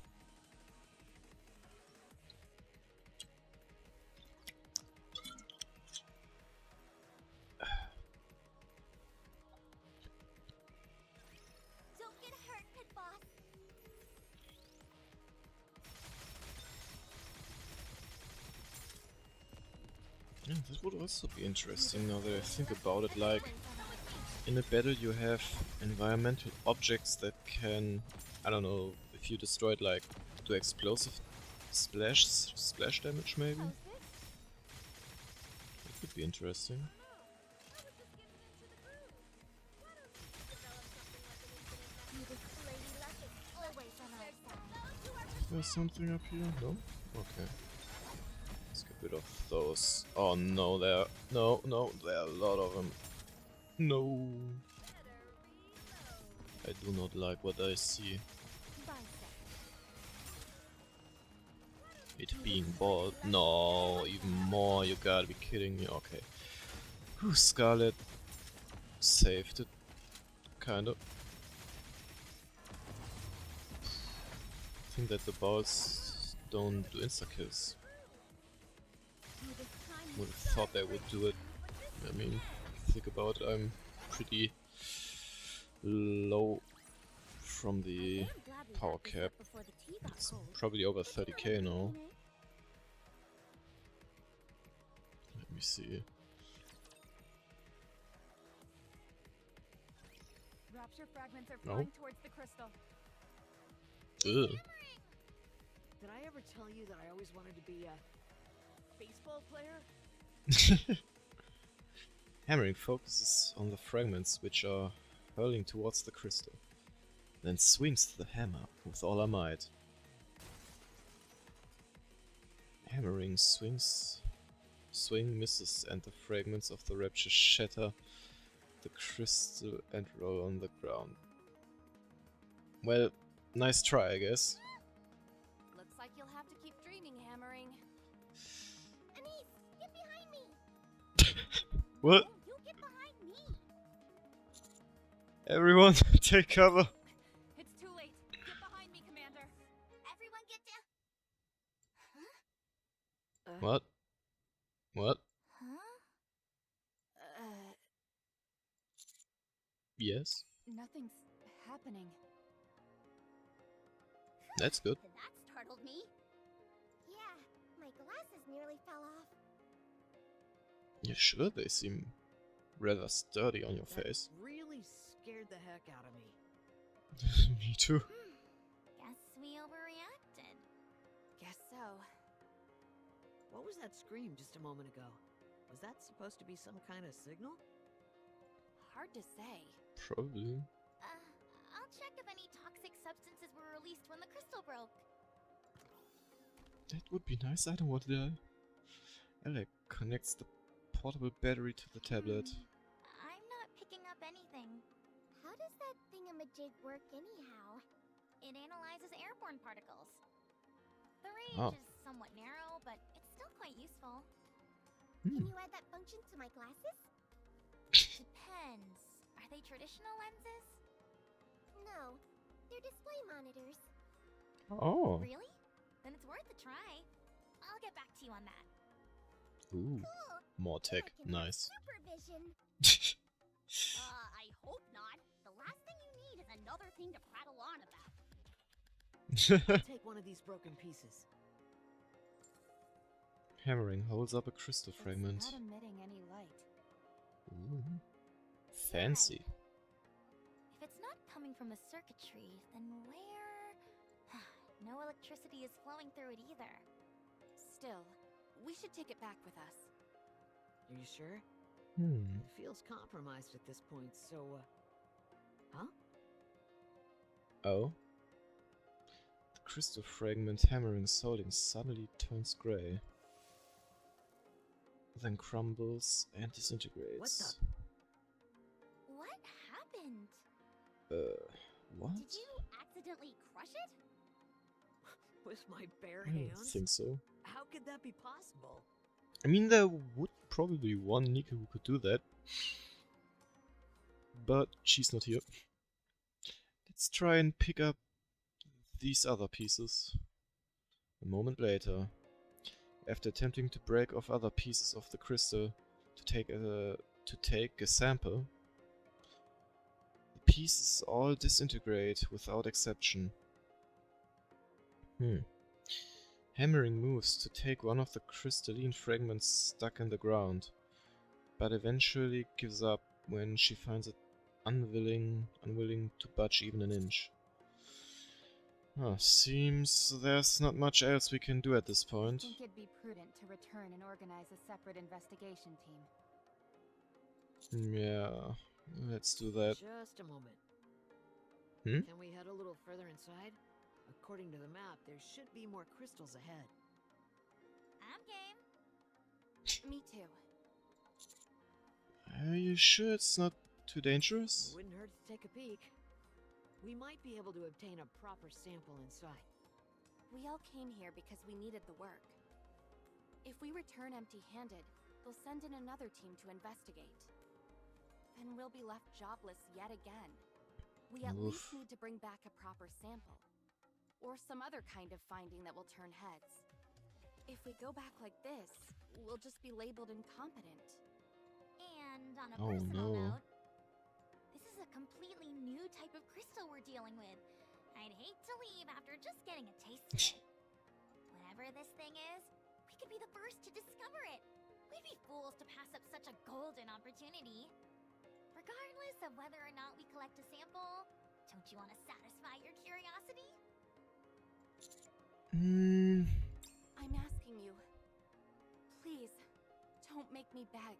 Don't get hurt, Pit Boss. Yeah, that would also be interesting now that I think about it. Like, in a battle you have environmental objects that can, I don't know, if you destroy it, like, do explosive splash damage maybe? How's this? That could be interesting. There's something up here? No? Okay. Let's get rid of those. Oh no, there are a lot of them. No. I do not like what I see. It being bald. No, even more. You gotta be kidding me. Okay. Whew, Scarlet saved it. Kind of. I think that the balls don't do insta-kills. Would have thought they would do it. I mean, think about it, I'm pretty low from the power cap. It's probably over 30k now. Let me see. Rapture fragments are No. flying towards the crystal. Ugh. Did I ever tell you that I always wanted to be a baseball player? Hammering focuses on the fragments which are hurling towards the crystal, then swings the hammer with all her might. Hammering swing misses and the fragments of the rapture shatter the crystal and roll on the ground. Well, nice try, I guess. Looks like you'll have to keep dreaming, Hammering. Anise, get behind me. What? No, you get behind me. Everyone, take cover! It's too late. Get behind me, Commander. Everyone get down. What? What? Huh? Yes? Nothing's happening. That's good. That startled me. Yeah, my glasses nearly fell off. Yeah, sure, they seem rather sturdy on your That face. really scared the heck out of me. Me too. Guess we overreacted. Guess so. What was that scream just a moment ago? Was that supposed to be some kind of signal? Hard to say. Probably. I'll check if any toxic substances were released when the crystal broke. That would be nice. I don't want to die. Alec connects the portable battery to the tablet. I'm not picking up anything. How does that thingamajig work anyhow? It analyzes airborne particles. The range Oh. is somewhat narrow, but it's still quite useful. Can you add that function to my glasses? Depends. Are they traditional lenses? No, they're display monitors. Oh. Really? Then it's worth a try. I'll get back to you on that. Ooh. Cool. More Then I tech. can have Nice. Supervision. I hope not. The last thing you need is another thing to prattle on about. Take one of these broken pieces. Hammering holds up a crystal It's fragment. not emitting any light. Ooh. Fancy. If it's not coming from the circuitry, then where? No electricity is flowing through it either. Still, we should take it back with us. Are you sure? Hmm. It feels compromised at this point, so, huh? Oh. The crystal fragment Hammering's holding suddenly turns grey. Then crumbles and disintegrates. What happened? What? Did you accidentally crush it? With my bare I don't hands? think so. How could that be possible? I mean, there would probably be one Nikke who could do that. But she's not here. Let's try and pick up these other pieces. A moment later, after attempting to break off other pieces of the crystal to take a sample, the pieces all disintegrate without exception. Hammering moves to take one of the crystalline fragments stuck in the ground, but eventually gives up when she finds it unwilling to budge even an inch. Seems there's not much else we can do at this point. I think it'd be prudent to return and organize a separate investigation team. Yeah, let's do that. Just a moment. Hmm? Can we head a little further inside? According to the map, there should be more crystals ahead. I'm game. Me too. Are you sure it's not too dangerous? Wouldn't hurt to take a peek. We might be able to obtain a proper sample inside. We all came here because we needed the work. If we return empty-handed, they'll send in another team to investigate. Then we'll be left jobless yet again. We at least need to bring back a proper sample. Or some other kind of finding that will turn heads. If we go back like this, we'll just be labeled incompetent. And on a Oh, personal no. note, this is a completely new type of crystal we're dealing with. I'd hate to leave after just getting a taste of it. Whatever this thing is, we could be the first to discover it. We'd be fools to pass up such a golden opportunity. Regardless of whether or not we collect a sample, don't you want to satisfy your curiosity? I'm asking you. Please, don't make me beg.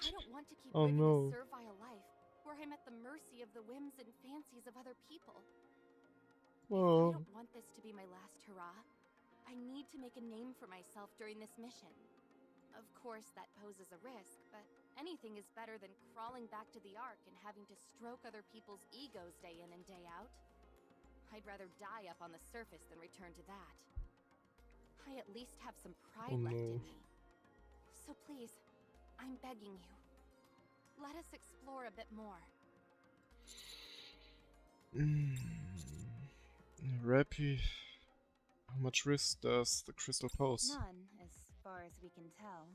I don't want to keep Oh, living no. a servile life where I'm at the mercy of the whims and fancies of other people. If I don't want this to be my last hurrah, I need to make a name for myself during this mission. Of course, that poses a risk, but anything is better than crawling back to the Ark and having to stroke other people's egos day in and day out. I'd rather die up on the surface than return to that. I at least have some pride left in me. So please, I'm begging you. Let us explore a bit more. Rappy, how much risk does the crystal pose? None, as far as we can tell.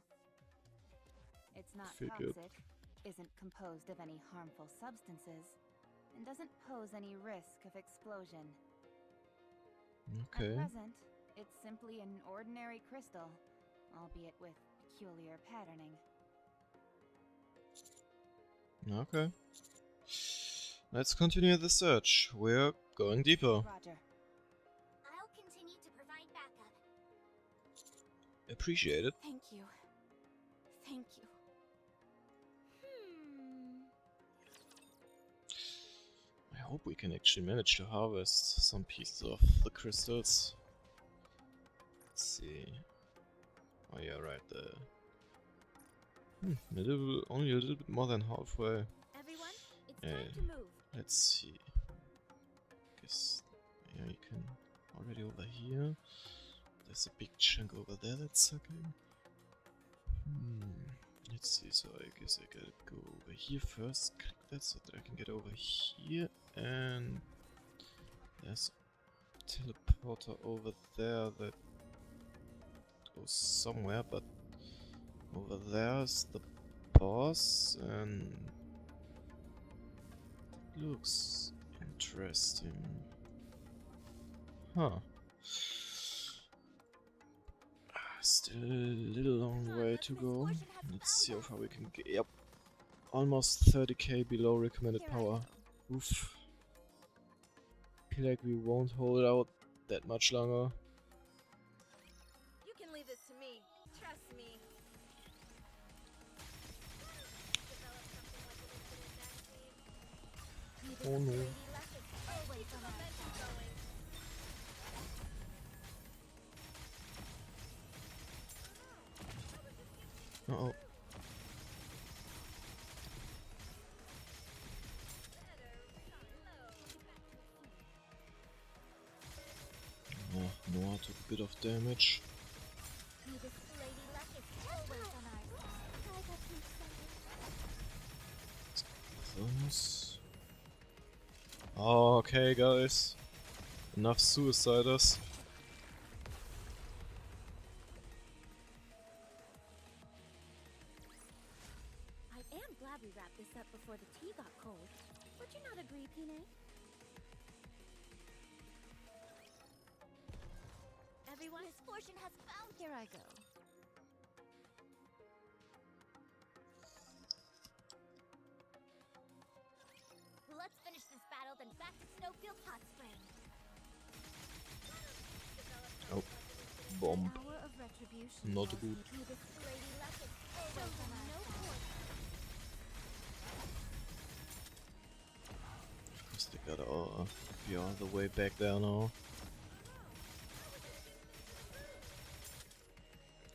It's not Figured. toxic, isn't composed of any harmful substances, and doesn't pose any risk of explosion. Okay. At present, it's simply an ordinary crystal, albeit with peculiar patterning. Okay. Let's continue the search. We're going deeper. Roger. I'll continue to provide backup. Appreciate it. Thank you. Thank you. I hope we can actually manage to harvest some pieces of the crystals. Let's see. Oh yeah, right there. Only a little bit more than halfway. Everyone, it's Yeah. time to move. Let's see. Guess yeah, you can already over here. There's a big chunk over there that's sucking. Let's see. So I guess I gotta go over here first. Click that so that I can get over here, and there's a teleporter over there that goes somewhere, but over there's the boss, and it looks interesting. Huh. Still a little long way to go. Let's see how far we can get. Yep. Almost 30k below recommended power. Oof. Feel like we won't hold out that much longer. You can leave this to me. Trust me. Oh no. Uh-oh. Oh, Noah took a bit of damage. May this Lady Luck is Bonus. Oh, okay, guys. Enough suiciders. I am glad we wrapped this up before the tea got cold. Would you not agree, Pine? Everyone, misfortune has found. Here I go. Let's finish this battle, then back to Snowfield Hot Spring. Oh, bomb. Hour of retribution. Not calls good. me to this Lady Luck is always on our side. Of course they gotta be all the way back there now.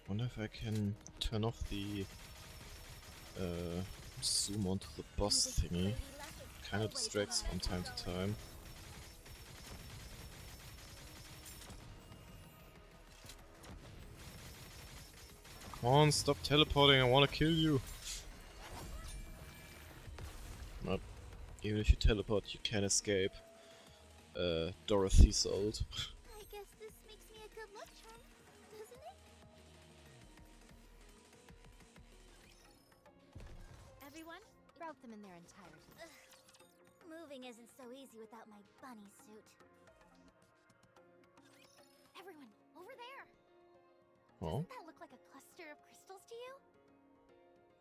Wonder if I can turn off the zoom onto the boss thingy. Kinda distracts from time to time. Come on, stop teleporting, I wanna kill you! Nope. Even if you teleport, you can't escape Dorothy's ult. I guess this makes me a good luck charm, doesn't it? Everyone, route them in their entirety. Moving isn't so easy without my bunny suit. Everyone, over there! Oh, Doesn't that look like a cluster of crystals to you?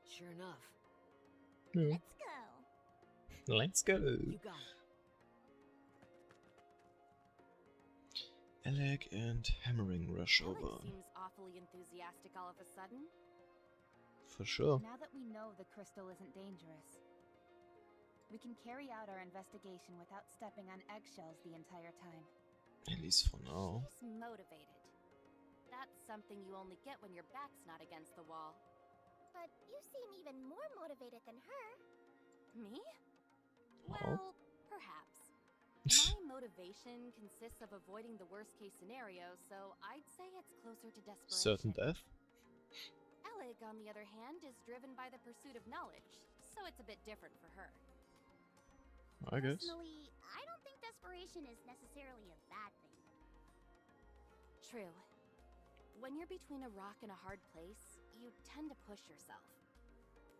Sure enough. yeah. Let's go. Let's go! You got it. Alec and hammering rush Alec over. seems awfully enthusiastic all of a sudden. For sure. Now that we know the crystal isn't dangerous, we can carry out our investigation without stepping on eggshells the entire time. At least for now. She's motivated. That's something you only get when your back's not against the wall. But you seem even more motivated than her. Me? Oh. Well, perhaps. My motivation consists of avoiding the worst case scenario, so I'd say it's closer to desperation. Certain death? Alec, on the other hand, is driven by the pursuit of knowledge, so it's a bit different for her. I guess. Personally, I don't think desperation is necessarily a bad thing. True. When you're between a rock and a hard place, you tend to push yourself.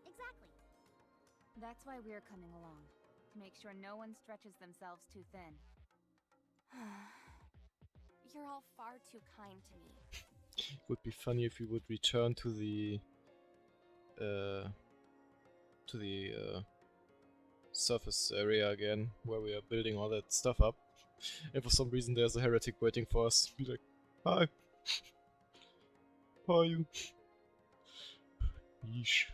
Exactly. That's why we're coming along, to make sure no one stretches themselves too thin. You're all far too kind to me. Would be funny if we would return to the surface area again, where we are building all that stuff up. And for some reason there's a heretic waiting for us. Be like, hi. How are you? Yeesh.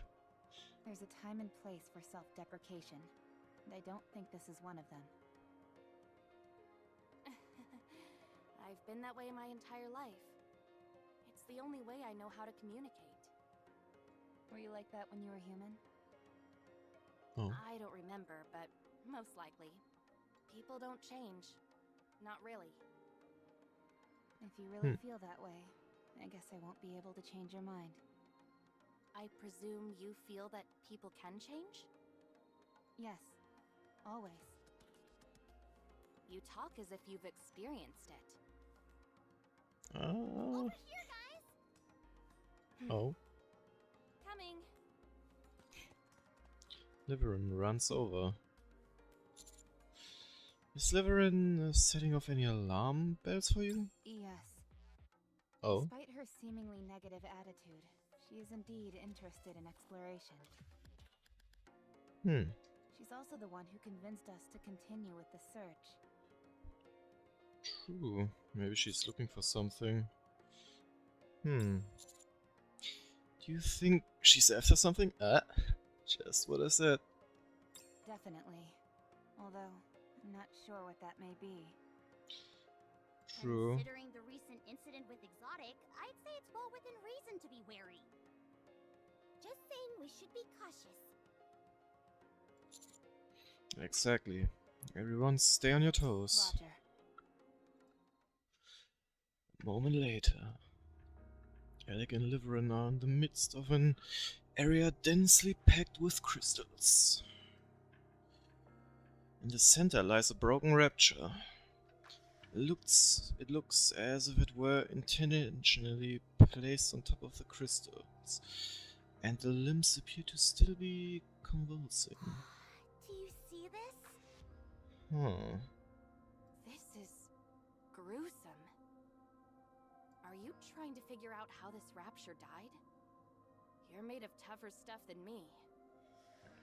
There's a time and place for self-deprecation, and I don't think this is one of them. I've been that way my entire life. It's the only way I know how to communicate. Were you like that when you were human? Oh. I don't remember, but most likely. People don't change. Not really. If you really feel that way, I guess I won't be able to change your mind. I presume you feel that people can change? Yes, always. You talk as if you've experienced it. Over here, guys! Oh. Coming. Liverin runs over. Is Liverin setting off any alarm bells for you? Yes. Oh. Despite her seemingly negative attitude, she is indeed interested in exploration. She's also the one who convinced us to continue with the search. True. Maybe she's looking for something. Do you think she's after something? Ah, just what I said. Definitely. Although, I'm not sure what that may be. True. Considering the recent incident with Exotic, I'd say it's well within reason to be wary. Just saying we should be cautious. Exactly. Everyone stay on your toes. Roger. A moment later. Alec and Liverin are in the midst of an area densely packed with crystals. In the center lies a broken rapture. It looks as if it were intentionally placed on top of the crystals, and the limbs appear to still be convulsing. Do you see this? Huh. This is gruesome. Are you trying to figure out how this rapture died? You're made of tougher stuff than me.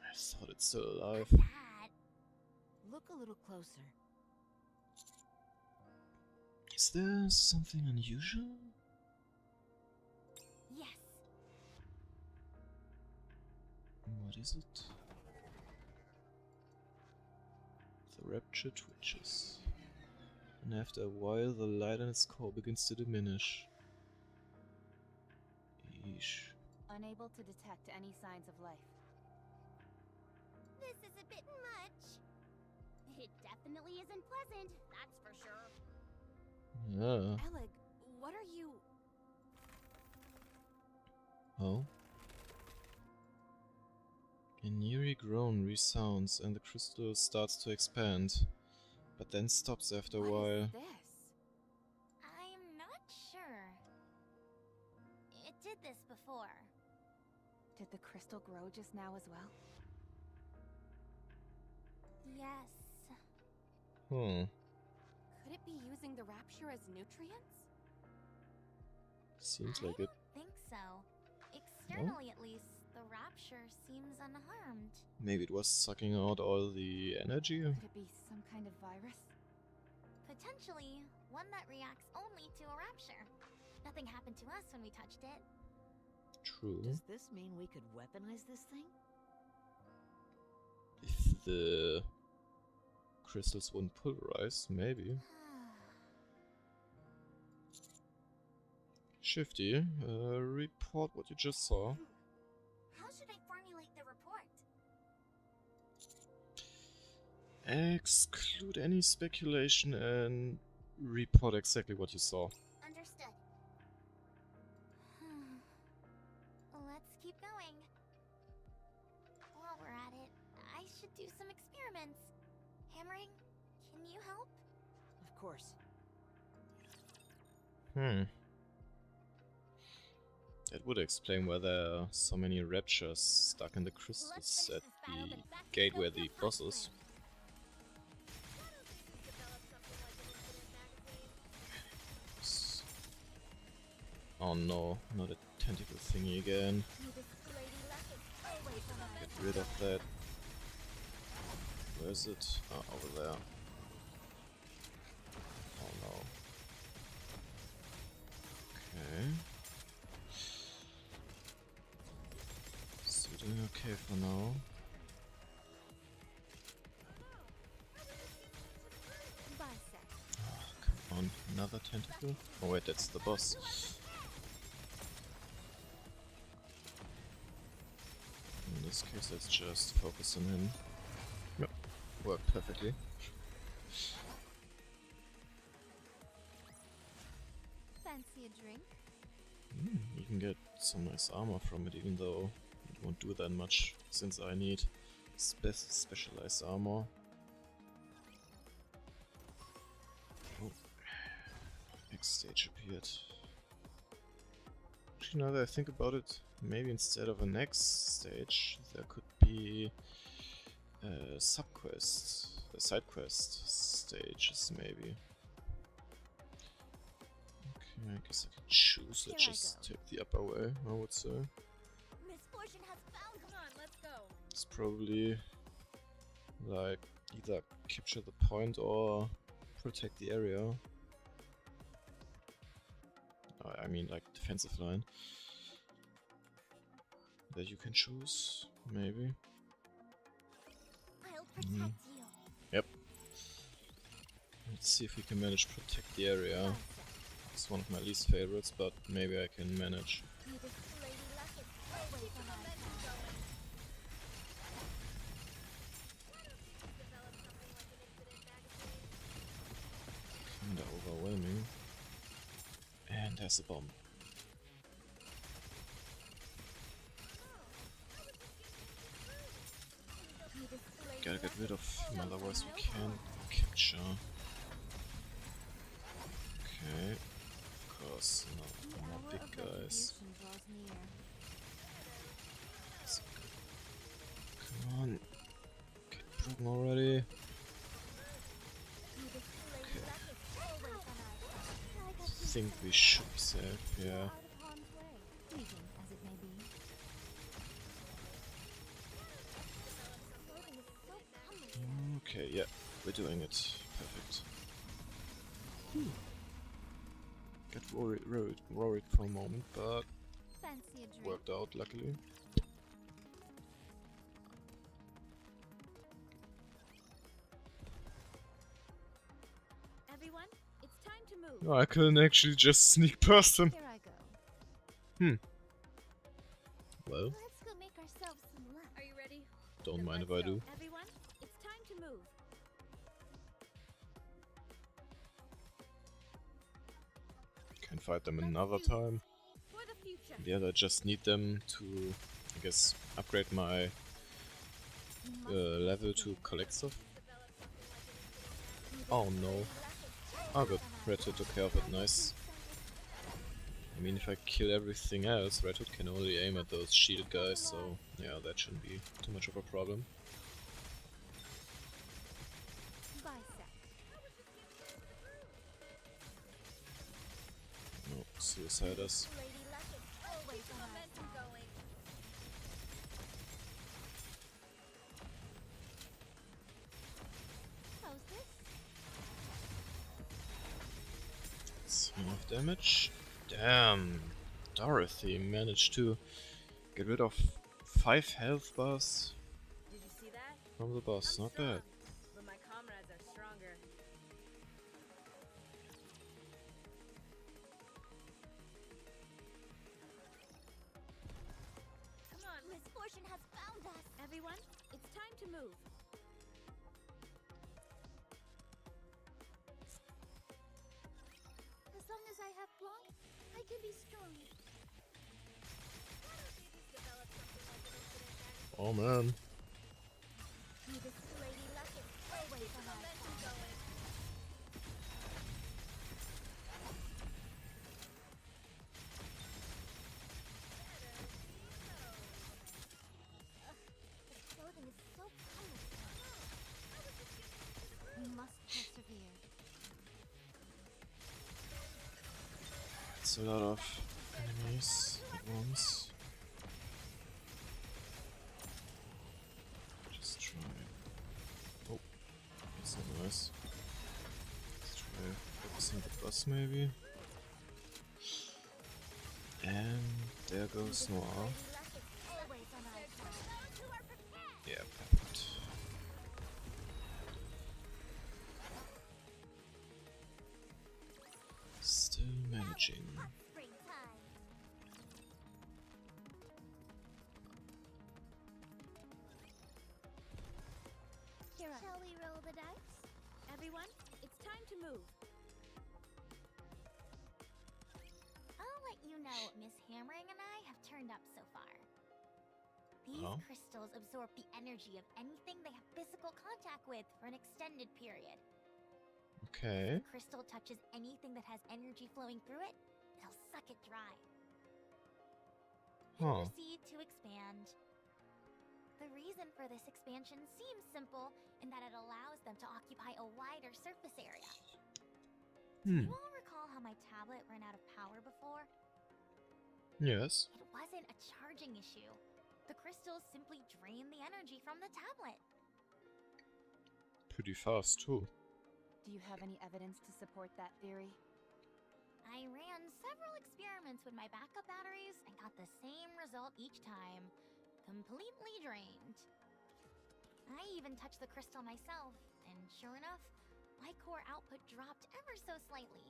I thought it's still alive. That. Look a little closer. Is there something unusual? Yes. What is it? The rapture twitches, and after a while the light in its core begins to diminish. Eesh. Unable to detect any signs of life. This is a bit much. It definitely isn't pleasant, that's for sure. Yeah. Alec, what are you... Oh? A neary groan resounds and the crystal starts to expand, but then stops after a What while. is this? I'm not sure. It did this before. Did the crystal grow just now as well? Yes. Could it be using the rapture as nutrients? Seems I like it. don't think so. Externally, at least, the rapture seems unharmed. Maybe it was sucking out all the energy? Could it be some kind of virus? Potentially, one that reacts only to a rapture. Nothing happened to us when we touched it. True. Does this mean we could weaponize this thing? If the crystals wouldn't pulverize, maybe. Shifty, report what you just saw. How should I formulate the report? Exclude any speculation and report exactly what you saw. Understood. Let's keep going. While we're at it, I should do some experiments. Hammering, can you help? Of course. That would explain why there are so many raptures stuck in the crystals at the gate where the boss is. Oh no, not a tentacle thingy again. Get rid of that. Where is it? Ah, over there. Oh no. Okay. So doing okay for now. Oh, come on, another tentacle? Oh wait, that's the boss. In this case, let's just focus on him. Yep, worked perfectly. Fancy a drink? You can get some nice armor from it, even though it won't do that much, since I need specialized armor. Oh, next stage appeared. Actually, now that I think about it, maybe instead of a next stage, there could be a side-quest stages, maybe. Okay, I guess I can choose. Let's Here I just go. take the upper way, I would say. Misfortune has found. Come on, let's go. It's probably like either capture the point or protect the area. I mean, like defensive line that you can choose, maybe. I'll protect you. Yep. Let's see if we can manage to protect the area. It's one of my least favorites, but maybe I can manage. May this lady luck is always on our side. Kinda overwhelming. And there's a bomb. May this lady Gotta get rid of him, otherwise we can't capture. Okay. Of course, no more big guys. Come on. Get broken already. I think we should be safe, yeah. Okay, yeah, we're doing it. Perfect. Got worried for a moment, but worked out luckily. Everyone, it's time to move. No, I couldn't actually just sneak past him. Here I go. Well, Let's go make ourselves some lunch. Are you ready? don't Then mind if let's I go. do. Everyone, it's time to move. Can fight them another time. For the future. Yeah, I just need them to, I guess, upgrade my level to collect stuff. Oh no. Oh good, Red Hood took care of it, nice. I mean, if I kill everything else, Red Hood can only aim at those shield guys, so yeah, that shouldn't be too much of a problem. No, suiciders. That's enough damage. Damn, Dorothy managed to get rid of 5 health bars Did you see that? from the boss, I'm not strong, bad. but my comrades are stronger. Come on, Misfortune has found us. everyone, it's time to move. As long as I have Blanc, I can be strong. Oh man. May this lady luck is always on our side. This clothing is so colorful. We must persevere. It's a lot of enemies at once. Just try. Oh, that's not nice. Let's try focusing the boss maybe. And there goes Noir. Always on our side. Yeah, perfect. Still managing. Springtime. Shall we roll the dice? Everyone, it's time to move. I'll let you know what Miss Hammering and I have turned up so far. These Oh. crystals absorb the energy of anything they have physical contact with for an extended period. Okay. If the crystal touches anything that has energy flowing through it, it'll suck it dry. Huh. Proceed to expand. The reason for this expansion seems simple in that it allows them to occupy a wider surface area. Hmm. You all recall how my tablet ran out of power before? Yes. It wasn't a charging issue. The crystals simply drain the energy from the tablet. Pretty fast too. Do you have any evidence to support that theory? I ran several experiments with my backup batteries and got the same result each time. Completely drained. I even touched the crystal myself, and sure enough, my core output dropped ever so slightly.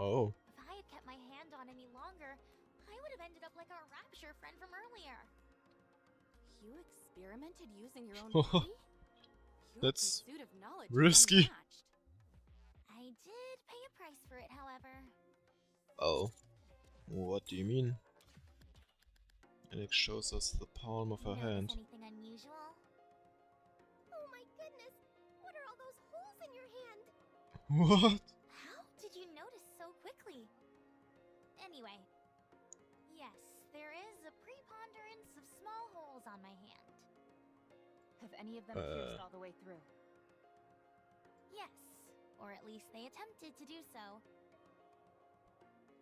Oh. If I had kept my hand on any longer, I would have ended up like our Rapture friend from earlier. You experimented using your own body? Your That's pursuit of knowledge risky. is unmatched. I did pay a price for it, however. Oh. What do you mean? Alex shows us the palm of her Notice hand. anything unusual? What? How did you notice so quickly? Anyway, yes, there is a preponderance of small holes on my hand. Have any of them pierced all the way through? Yes, or at least they attempted to do so.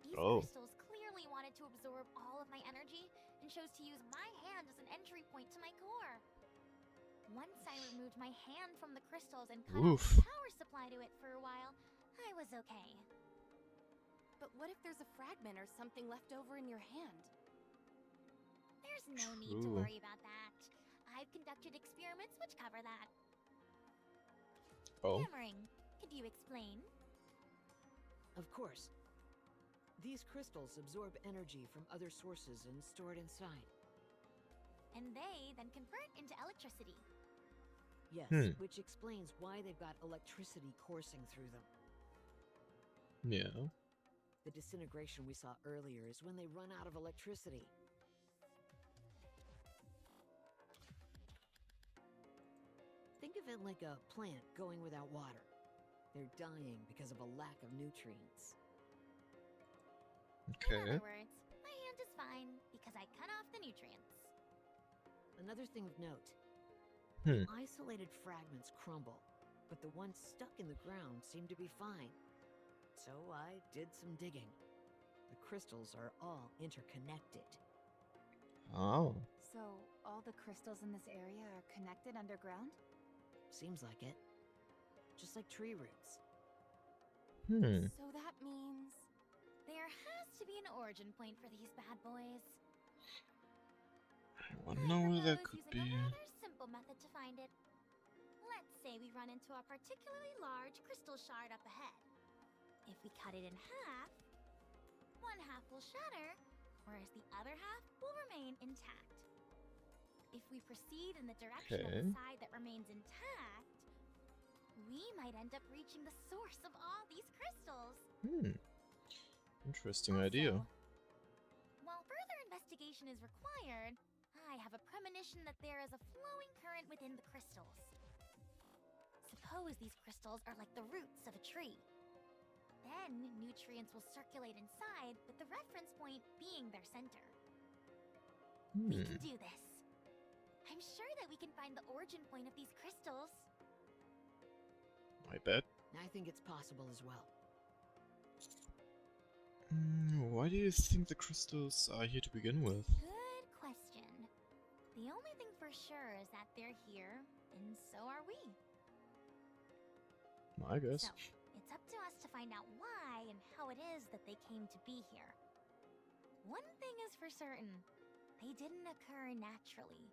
These Oh. crystals clearly wanted to absorb all of my energy and chose to use my hand as an entry point to my core. Once I removed my hand from the crystals and cut off Oof. the power supply to it for a while, I was okay. But what if there's a fragment or something left over in your hand? There's no need to True. worry about that. I've conducted experiments which cover that. Oh. Hammering, could you explain? Of course. These crystals absorb energy from other sources and store it inside. And they then convert into electricity. Yes, which explains why they've got electricity coursing through them. Yeah. The disintegration we saw earlier is when they run out of electricity. Think of it like a plant going without water. They're dying because of a lack of nutrients. In Okay. other words, my hand is fine because I cut off the nutrients. Another thing of note. Isolated fragments crumble, but the ones stuck in the ground seem to be fine. So I did some digging. The crystals are all interconnected. Oh. So, all the crystals in this area are connected underground? Seems like it. Just like tree roots. So that means there has to be an origin point for these bad boys. I wanna know where that could using be. a rather simple method to find it. Let's say we run into a particularly large crystal shard up ahead. If we cut it in half, one half will shatter, whereas the other half will remain intact. If we proceed in the direction of the Okay. side that remains intact, we might end up reaching the source of all these crystals. Interesting idea. While further investigation is required, I have a premonition that there is a flowing current within the crystals. Suppose these crystals are like the roots of a tree. Then nutrients will circulate inside, with the reference point being their center. We can do this. I'm sure that we can find the origin point of these crystals. I bet. I think it's possible as well. Why do you think the crystals are here to begin with? Good question. The only thing for sure is that they're here, and so are we. I guess. So, it's up to us to find out why and how it is that they came to be here. One thing is for certain, they didn't occur naturally.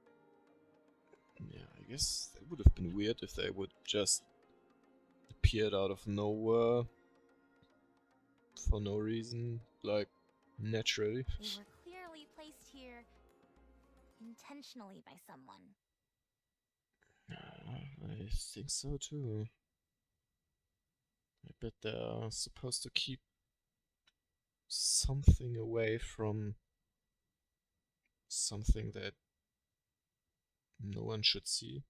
Yeah, I guess it would have been weird if they would just appeared out of nowhere for no reason, like naturally. They were clearly placed here intentionally by someone. I think so too. I bet they're supposed to keep something away from something that no one should see.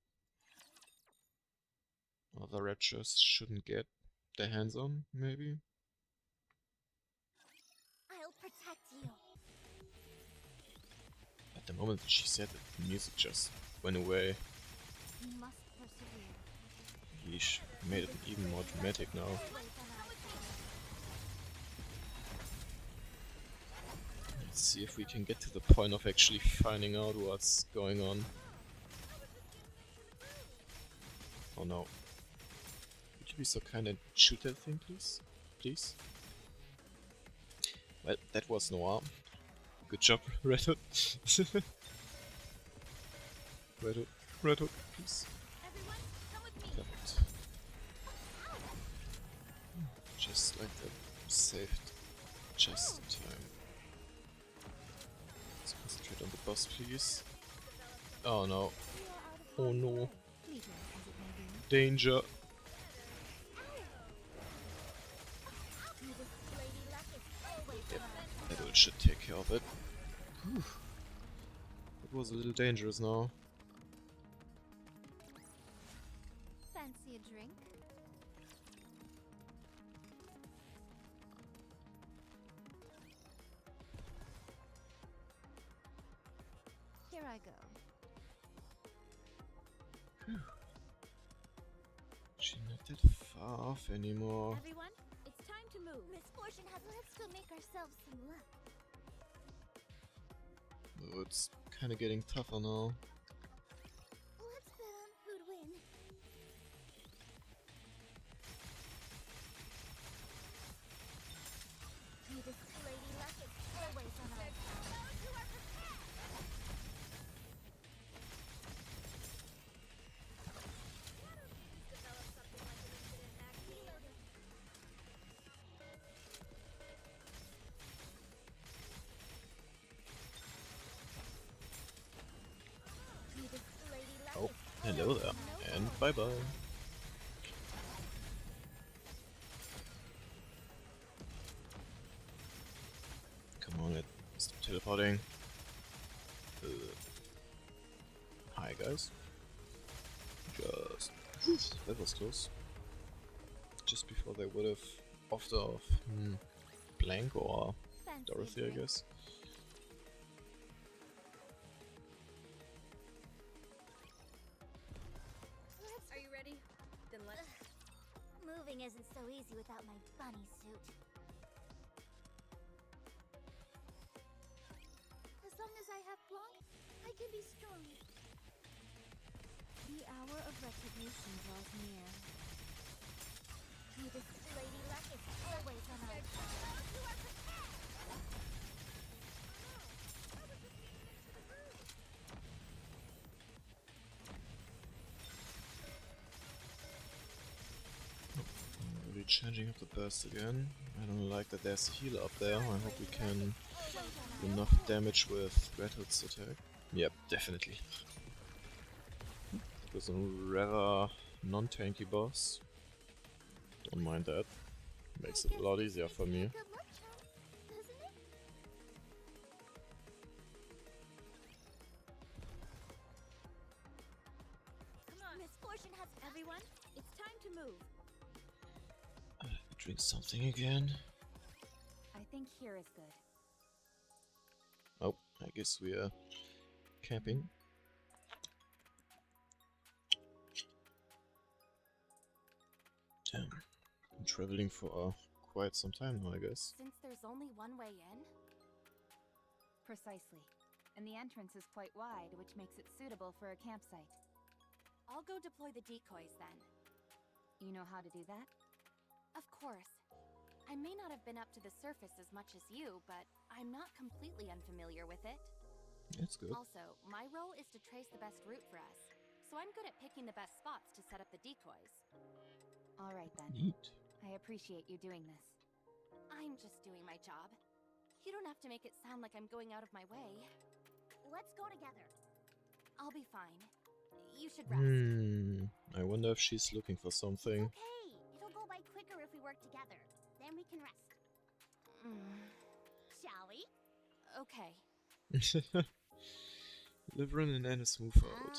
Other raptures shouldn't get their hands on, maybe? I'll protect you. At the moment that she said it, the music just went away. You must persevere. Yeesh, made it even more dramatic now. Let's see if we can get to the point of actually finding out what's going on. Oh no. Would you be so kind and shoot that thing, please? Please? Well, that was no harm. Good job, Red Hood. Red Hood, please. Everyone, come with me. Perfect. Just like that. Saved. Just in time. Let's concentrate on the boss, please. Oh no. Oh no. Danger. Yep, that should take care of it. Whew. It was a little dangerous now. Fancy a drink? Here I go. Phew. She's not that far off anymore. Everyone, it's time to move. Misfortune has. Let's go make ourselves some luck. Oh, it's kind of getting tougher now. Let's bet on who'd win. May this lady luck is always on our side. Those who are prepared. Develop something like an incident accident. May this lady luck Oh, is hello always there. on our And side. bye bye. Come on, let's stop teleporting. Hi guys. Just that was close. Just before they would have offed off Blank or Fancy a Dorothy, I drink? guess. Are you ready? Then let's. Moving isn't so easy without my bunny suit. As long as I have Blanc, I can be strong. The hour of recognition draws near. May this lady luck is always on our side. Those who are prepared. I'm really changing up the burst again. I don't like that there's a healer up there. I hope we can do enough damage with Red Hood's attack. Yep, definitely. That was a rather non-tanky boss. Don't mind that. Makes it a lot easier for me. Good luck charm, doesn't it? Come on, Misfortune has everyone, it's time to move. Let me drink something again. I think here is good. Oh, I guess we are camping. Damn. I'm traveling for quite some time now, I guess. Since there's only one way in? Precisely. And the entrance is quite wide, which makes it suitable for a campsite. I'll go deploy the decoys then. You know how to do that? Of course. I may not have been up to the surface as much as you, but I'm not completely unfamiliar with it. That's good. Also, my role is to trace the best route for us, so I'm good at picking the best spots to set up the decoys. All right then. Neat. I appreciate you doing this. I'm just doing my job. You don't have to make it sound like I'm going out of my way. Let's go together. I'll be fine. You should rest. I wonder if she's looking for something. Okay, it'll go by quicker if we work together. Then we can rest. Shall we? Okay. Liverin and Ennis move out.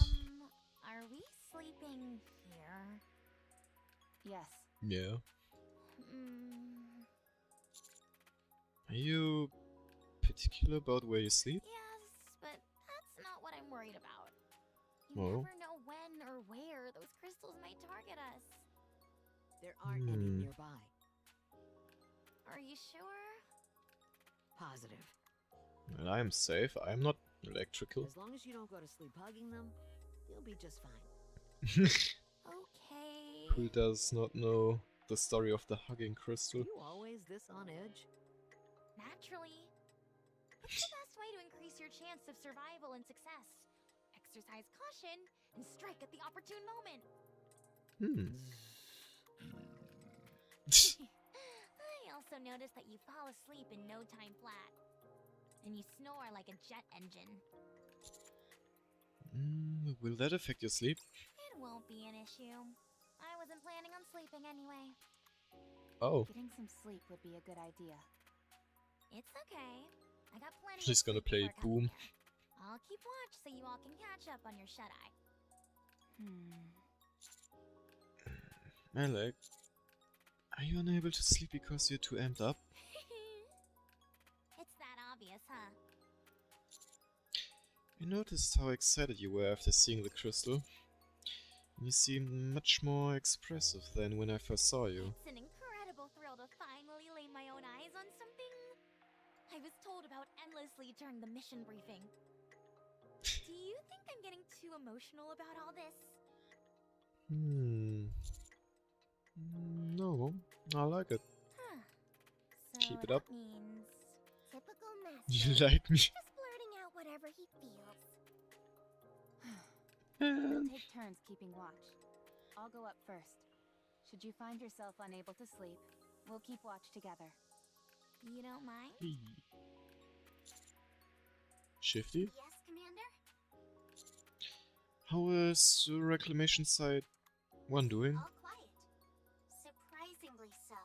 Are we sleeping here? Yes. Yeah. Mm, Are you particular about where you sleep? yes, but that's not what I'm worried about. You Oh. never know when or where those crystals might target us. There aren't any nearby. Are you sure? Positive. Well, I am safe. I am not electrical. As long as you don't go to sleep hugging them, you'll be just fine. Okay. Who does not know the story of the hugging crystal? Are you always this on edge? Naturally. What's the best way to increase your chance of survival and success? Exercise caution and strike at the opportune moment. I also noticed that you fall asleep in no time flat. And you snore like a jet engine. Will that affect your sleep? It won't be an issue. I wasn't planning on sleeping anyway. Oh, Getting some sleep would be a good idea. It's okay. I got plenty she's of gonna sleep play before coming Boom. here. I'll keep watch so you all can catch up on your shut-eye. Malek, are you unable to sleep because you're too amped up? It's that obvious, huh? I noticed how excited you were after seeing the crystal. You seemed much more expressive than when I first saw you. It's an incredible thrill to finally lay my own eyes on something I was told about endlessly during the mission briefing. Do you think I'm getting too emotional about all this? No, I like it. Huh. So Keep it that up. means Typical You master. like me? Just blurting out whatever he feels. We'll And take turns keeping watch. I'll go up first. Should you find yourself unable to sleep, we'll keep watch together. you don't mind? hey. Shifty? Yes, Commander? How is the reclamation site 1 doing? All quiet. Surprisingly so.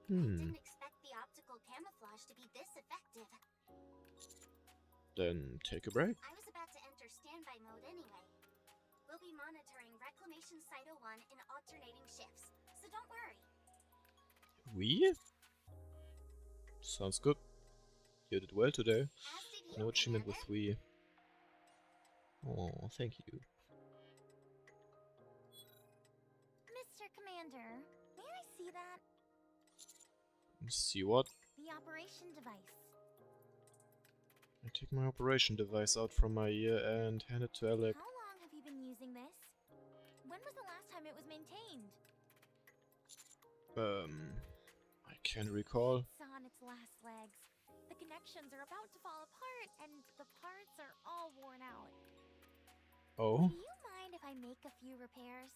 I didn't expect the optical camouflage to be this effective. Then take a break. I was about to enter standby mode anyway. We'll be monitoring Reclamation Site 01 in alternating shifts, so don't worry. We? Sounds good. You did well today. As did I you, know what she meant with Commander. we. Oh, thank you. Mr. Commander, may I see that? See what? The operation device. I take my operation device out from my ear and hand it to Alec. How long have you been using this? When was the last time it was maintained? I can't recall. It's on its last legs. The connections are about to fall apart, and the parts are all worn out. Oh, Do you mind if I make a few repairs?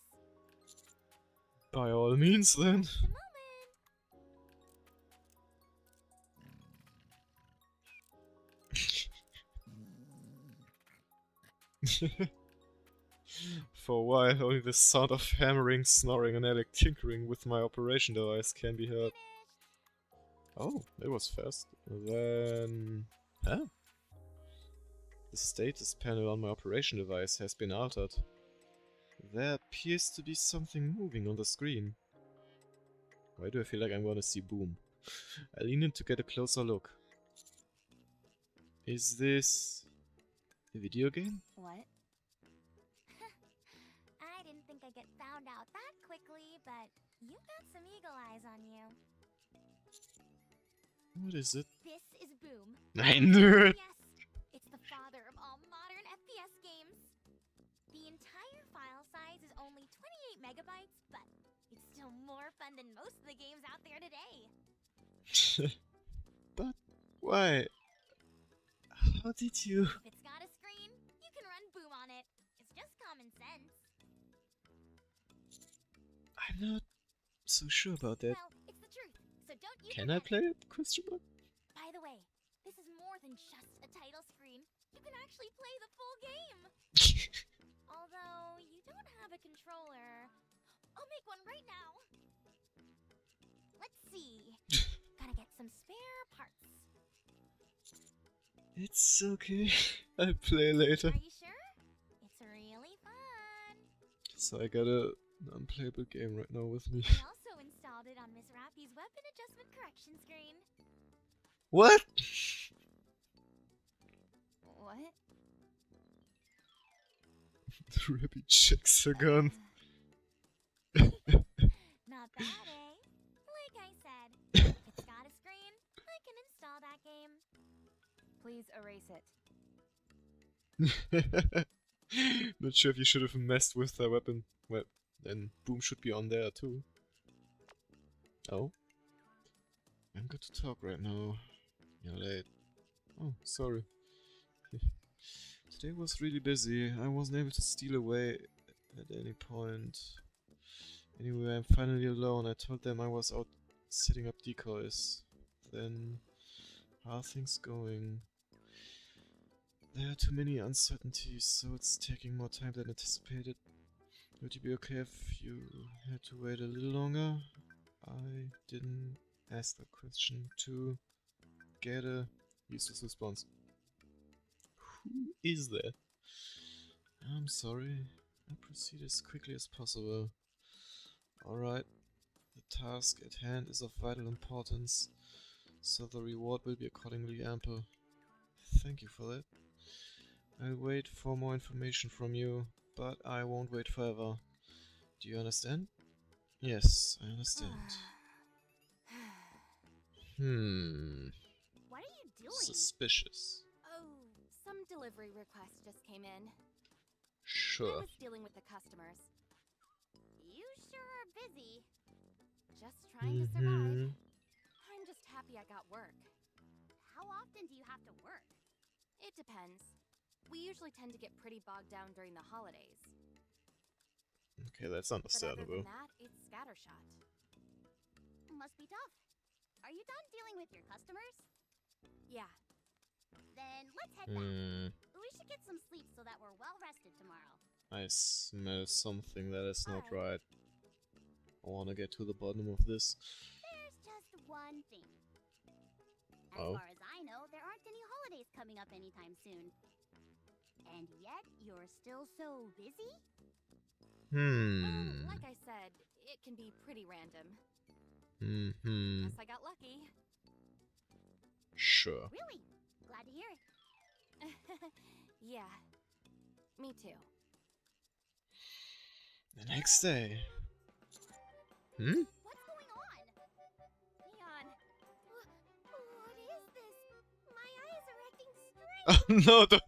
by all means then. Just a moment. For a while, only the sound of hammering, snoring, and Alec tinkering with my operation device can be heard. Finished. Oh, that was fast. Then... Huh? The status panel on my operation device has been altered. There appears to be something moving on the screen. Why do I feel like I'm gonna see Boom? I lean in to get a closer look. Is this... a video game? What? I didn't think I'd get found out that quickly, but you've got some eagle eyes on you. What is it? This is Boom. I knew it! Yes, it's the father of all modern FPS games. The entire file size is only 28 megabytes, but it's still more fun than most of the games out there today. But why? How did you... If it's got a screen, you can run Boom on it. It's just common sense. I'm not so sure about that. Well, it's the truth, so don't you Can I forget play it? Question mark? By the way, this is more than just a title screen. You can actually play the full game. Although, you don't have a controller. I'll make one right now. Let's see. Gotta get some spare parts. It's okay. I'll play later. Are you sure? It's really fun. So I got a unplayable game right now with me. I also installed it on Miss Rappy's weapon adjustment correction screen. What? What? The Rappy checks her gun. Not bad, eh? Like I said, if it's got a screen, I can install that game. Please erase it. Not sure if you should have messed with the weapon. Well, then Boom should be on there too. Oh. I'm good to talk right now. You're late. Oh, sorry. Today was really busy. I wasn't able to steal away at any point. Anyway, I'm finally alone. I told them I was out setting up decoys. Then, how are things going? There are too many uncertainties, so it's taking more time than anticipated. Would you be okay if you had to wait a little longer? I didn't ask that question to get a useless response. Who is that? I'm sorry. I'll proceed as quickly as possible. Alright. The task at hand is of vital importance, so the reward will be accordingly ample. Thank you for that. I'll wait for more information from you, but I won't wait forever. Do you understand? Yes, I understand. What are you doing? Suspicious. Oh, some delivery requests just came in. I Sure. was dealing with the customers. You sure are busy. Just trying to survive. I'm just happy I got work. How often do you have to work? It depends. We usually tend to get pretty bogged down during the holidays. Okay, that's But other understandable. than that, it's scattershot. Must be tough. Are you done dealing with your customers? Yeah. Then let's head back. We should get some sleep so that we're well rested tomorrow. I smell something that is not Alright. right. I wanna get to the bottom of this. There's just one thing. As Oh. far as I know, there aren't any holidays coming up anytime soon. And yet, you're still so busy? Well, like I said, it can be pretty random. Guess I got lucky. Sure. Really? Glad to hear it. Yeah. Me too. The next day. What's going on? Leon. What is this? My eyes are acting strange. Oh no, the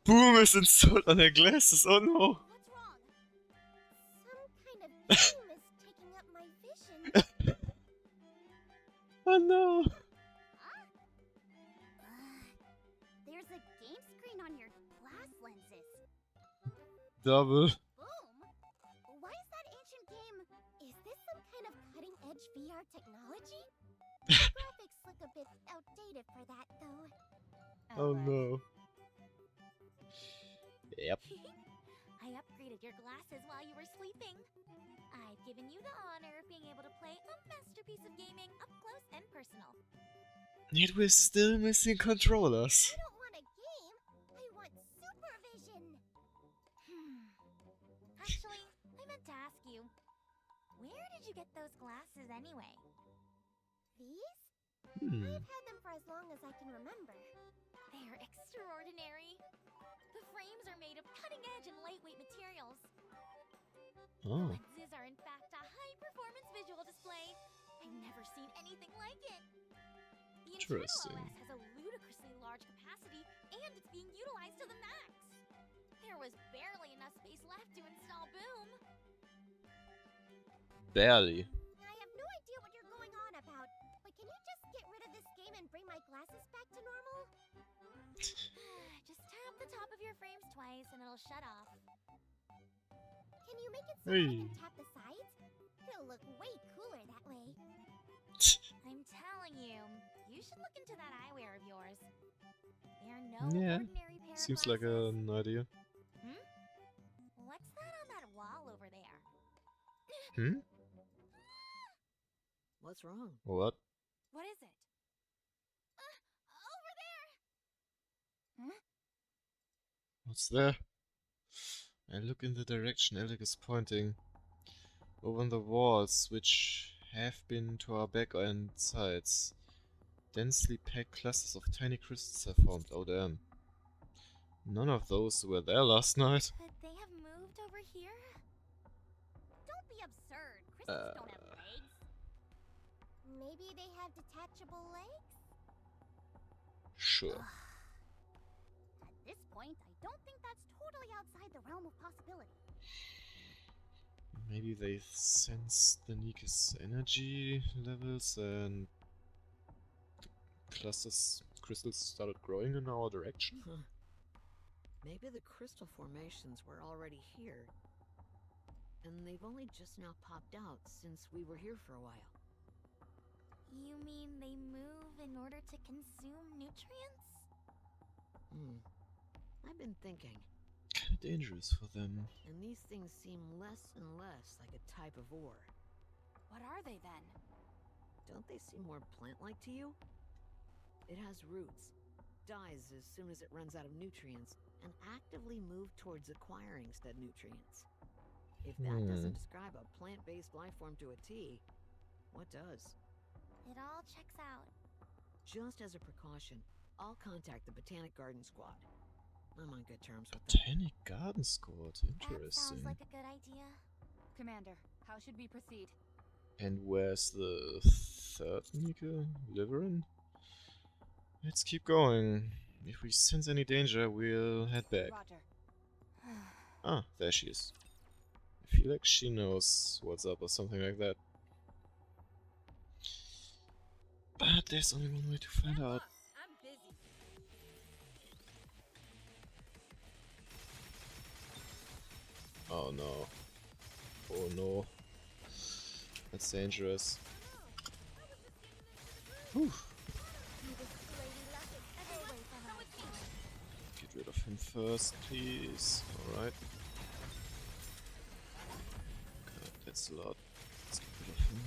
Boom is installed on her glasses. Oh no. What's wrong? Some kind of beam is taking up my vision. Oh no. Huh? There's a game screen on your glass lenses. Double. Boom! Why is that ancient game? Is this some kind of cutting-edge VR technology? The graphics look a bit outdated for that, though. Oh no. Yep. I upgraded your glasses while you were sleeping. I've given you the honor of being able to play a masterpiece of gaming up close and personal. Yet we're still missing controllers. I don't want a game. I want supervision. Actually, I meant to ask you, where did you get those glasses anyway? These? I've had them for as long as I can remember. They're extraordinary. The frames are made of cutting-edge and lightweight materials. Oh. Lenses are in fact a high-performance visual display. I've never seen anything like it. The internal Interesting. OS has a ludicrously large capacity, and it's being utilized to the max. There was barely enough space left to install Boom. Barely. I have no idea what you're going on about, but can you just get rid of this game and bring my glasses back to normal? Just tap the top of your frames twice and it'll shut off. Can you make it so that I Hey. can tap the sides? It'll look way cooler that way. I'm telling you, you should look into that eyewear of yours. They're no Yeah, ordinary pair of Seems like glasses. an idea. What's that on that wall over there? What's wrong? What? What is it? Over there! What's there? I look in the direction Alec is pointing. Over on the walls, which have been to our back and sides. Densely packed clusters of tiny crystals are formed. Oh damn. None of those were there last night. Could they have moved over here? Don't be absurd. Crystals don't have legs. Maybe they have detachable legs? Sure. At this point, I don't think that's totally outside the realm of possibility. Maybe they sensed the NIKKE's energy levels and the crystals started growing in our direction? Huh. Maybe the crystal formations were already here. And they've only just now popped out since we were here for a while. You mean they move in order to consume nutrients? I've been thinking, Kinda dangerous for them. and these things seem less and less like a type of ore. What are they then? Don't they seem more plant-like to you? It has roots, dies as soon as it runs out of nutrients, and actively move towards acquiring said nutrients. If that doesn't describe a plant-based life form to a T, what does? It all checks out. Just as a precaution, I'll contact the Botanic Garden Squad. I'm on good terms with them. Botanic Garden Squad, That sounds interesting. like a good idea. Commander, how should we proceed? And where's the third NIKKE? Liverin? Let's keep going. If we sense any danger, we'll head back. Roger. Ah, there she is. I feel like she knows what's up or something like that. But there's only one way to find out. I'm busy. Oh no. Oh no. That's dangerous. Whew. Get rid of him first, please. Alright. God, that's a lot. Let's get rid of him.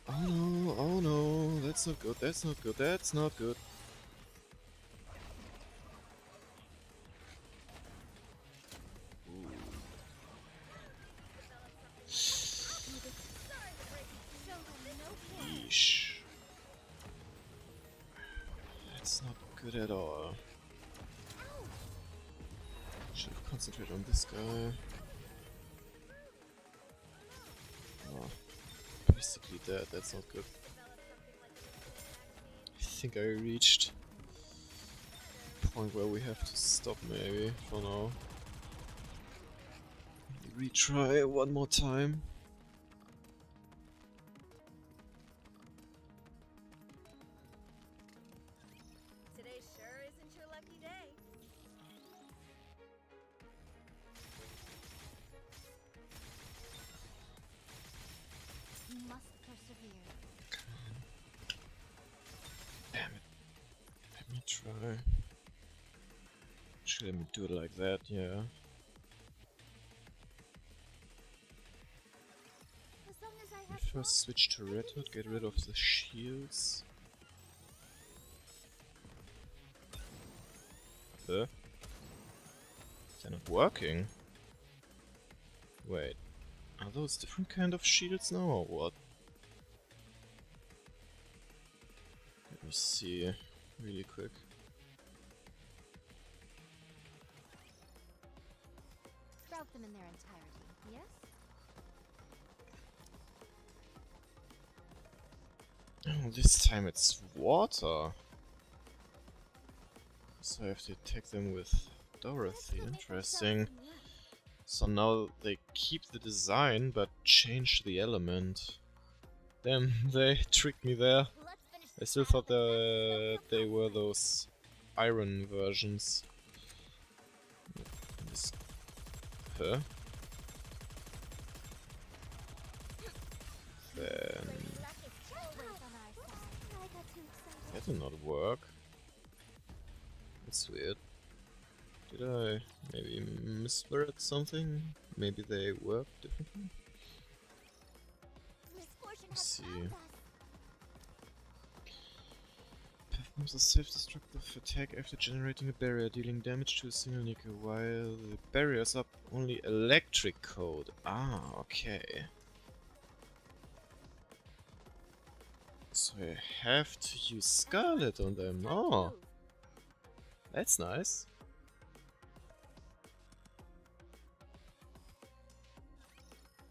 Oh no, oh no, that's not good, that's not good, that's not good. Ooh. Yeesh. That's not good at all. Should have concentrated on this guy. Oh, basically dead, that's not good. I think I reached the point where we have to stop maybe, for now. Retry one more time. Today sure isn't your lucky day. You must persevere. Damn it. Let me try. Should let me do it like that, yeah. As long as I We have first switch to Red Hood, get rid of the shields. Huh? They're not working. Wait, are those different kind of shields now or what? Let me see really quick. sprout them in their entirety, yes? Oh, this time it's water. So I have to attack them with Dorothy. Interesting. So now they keep the design but change the element. Damn, they tricked me there. Let's finish I still thought that they were those iron versions. This... Huh? Then... That did not work. That's weird. Did I maybe misread something? Maybe they work differently? Let's see. Performs a self-destructive attack after generating a barrier, dealing damage to a single NIKKE while the barrier is up. Only electric code. Ah, okay. So I have to use Scarlet on them. Oh, that's nice.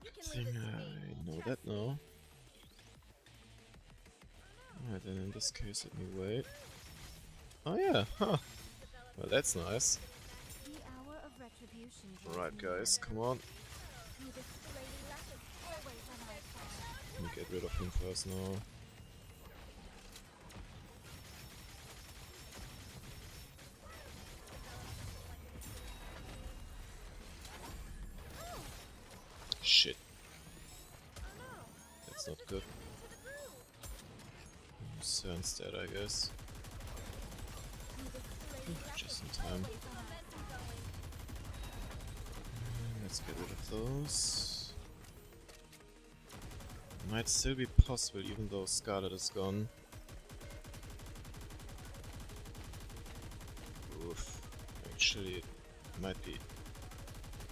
I think I know that now. Alright, then in this case, let me wait. Oh yeah, huh. Well, that's nice. The hour of retribution. Alright, guys, come on. Let me get rid of him first now. Shit. That's not good. Cern's dead, I guess. Just in time. Let's get rid of those. Might still be possible even though Scarlet is gone. Oof. Actually, it might be.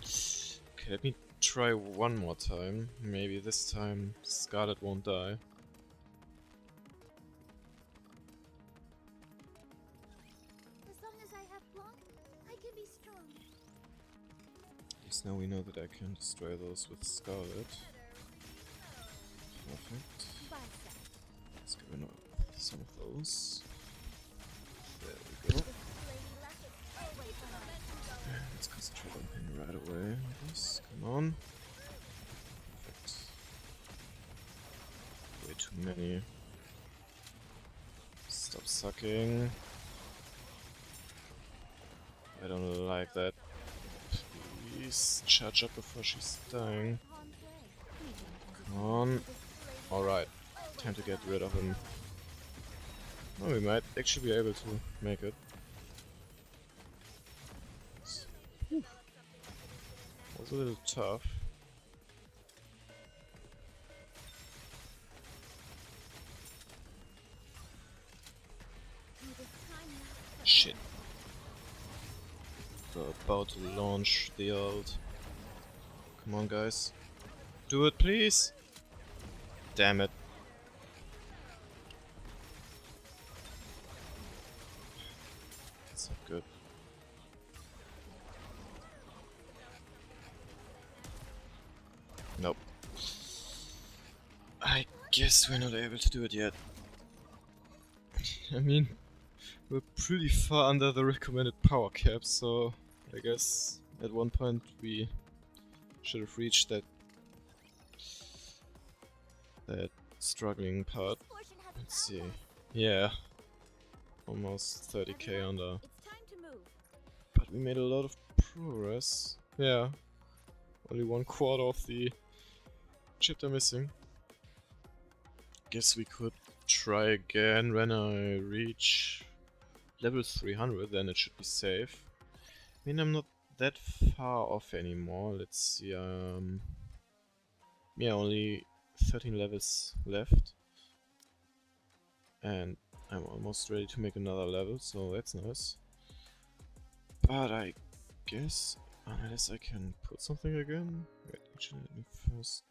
Okay, let me try one more time. Maybe this time Scarlet won't die. So now we know that I can destroy those with Scarlet. Perfect. Let's get rid of some of those. There we go. And let's concentrate on him right away. Yes, come on. Perfect. Way too many. Stop sucking. I don't like that. Please charge up before she's dying. Come on. Alright. Time to get rid of him. Oh, we might actually be able to make it. Whew. Was a little tough. Shit. We're about to launch the ult. Come on, guys. Do it, please! Damn it. That's not good. Nope. I guess we're not able to do it yet. I mean, we're pretty far under the recommended power cap, so I guess at one point we should have reached that struggling part. Let's see. Yeah. Almost 30k under. It's time to move. But we made a lot of progress. Yeah. Only 1/4 of the chapter missing. Guess we could try again when I reach level 300, then it should be safe. I mean, I'm not that far off anymore. Let's see, yeah, only 13 levels left. And I'm almost ready to make another level, so that's nice. But I guess, unless I can put something again? Wait, actually, let me first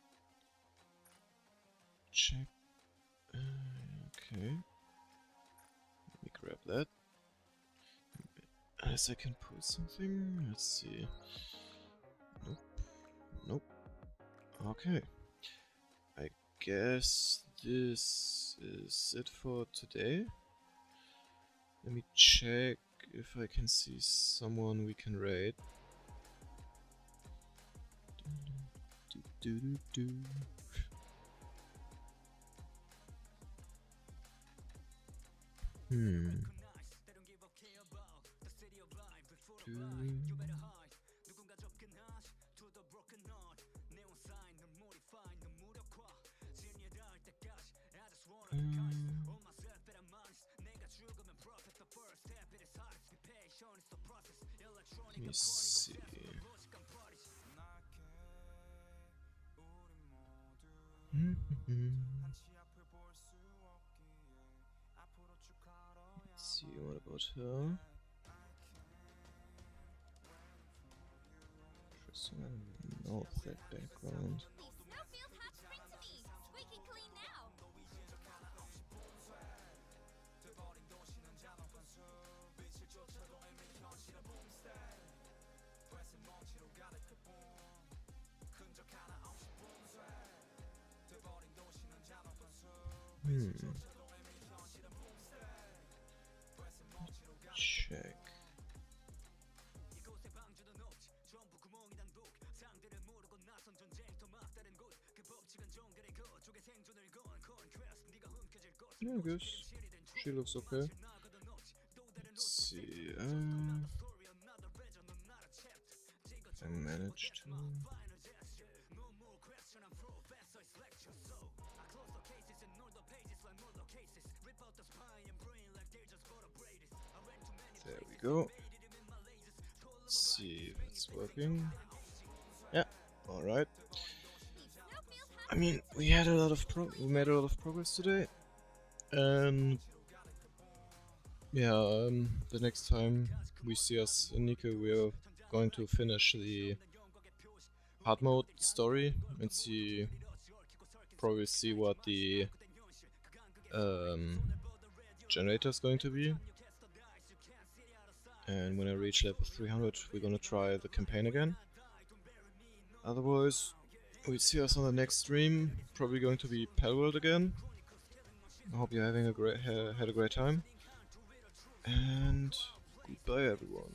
check. Okay. Let me grab that. Unless I can put something? Let's see. Nope. Nope. Okay. I guess this is it for today. Let me check if I can see someone we can raid. Let me see. Let's see, what about her? Interesting, I don't know that background. These snowfields have spring to me. Squeaky clean now. Check. Yeah, I guess she looks okay. Let's see. I managed to. There we go. Let's see if it's working. Yeah, alright. I mean, we made a lot of progress today. And yeah, the next time we see us in NIKKE, we are going to finish the hard mode story and probably see what the generator is going to be. And when I reach level 300, we're gonna try the campaign again. Otherwise, we'll see us on the next stream. Probably going to be Palworld again. I hope you're having a great had a great time. And goodbye, everyone.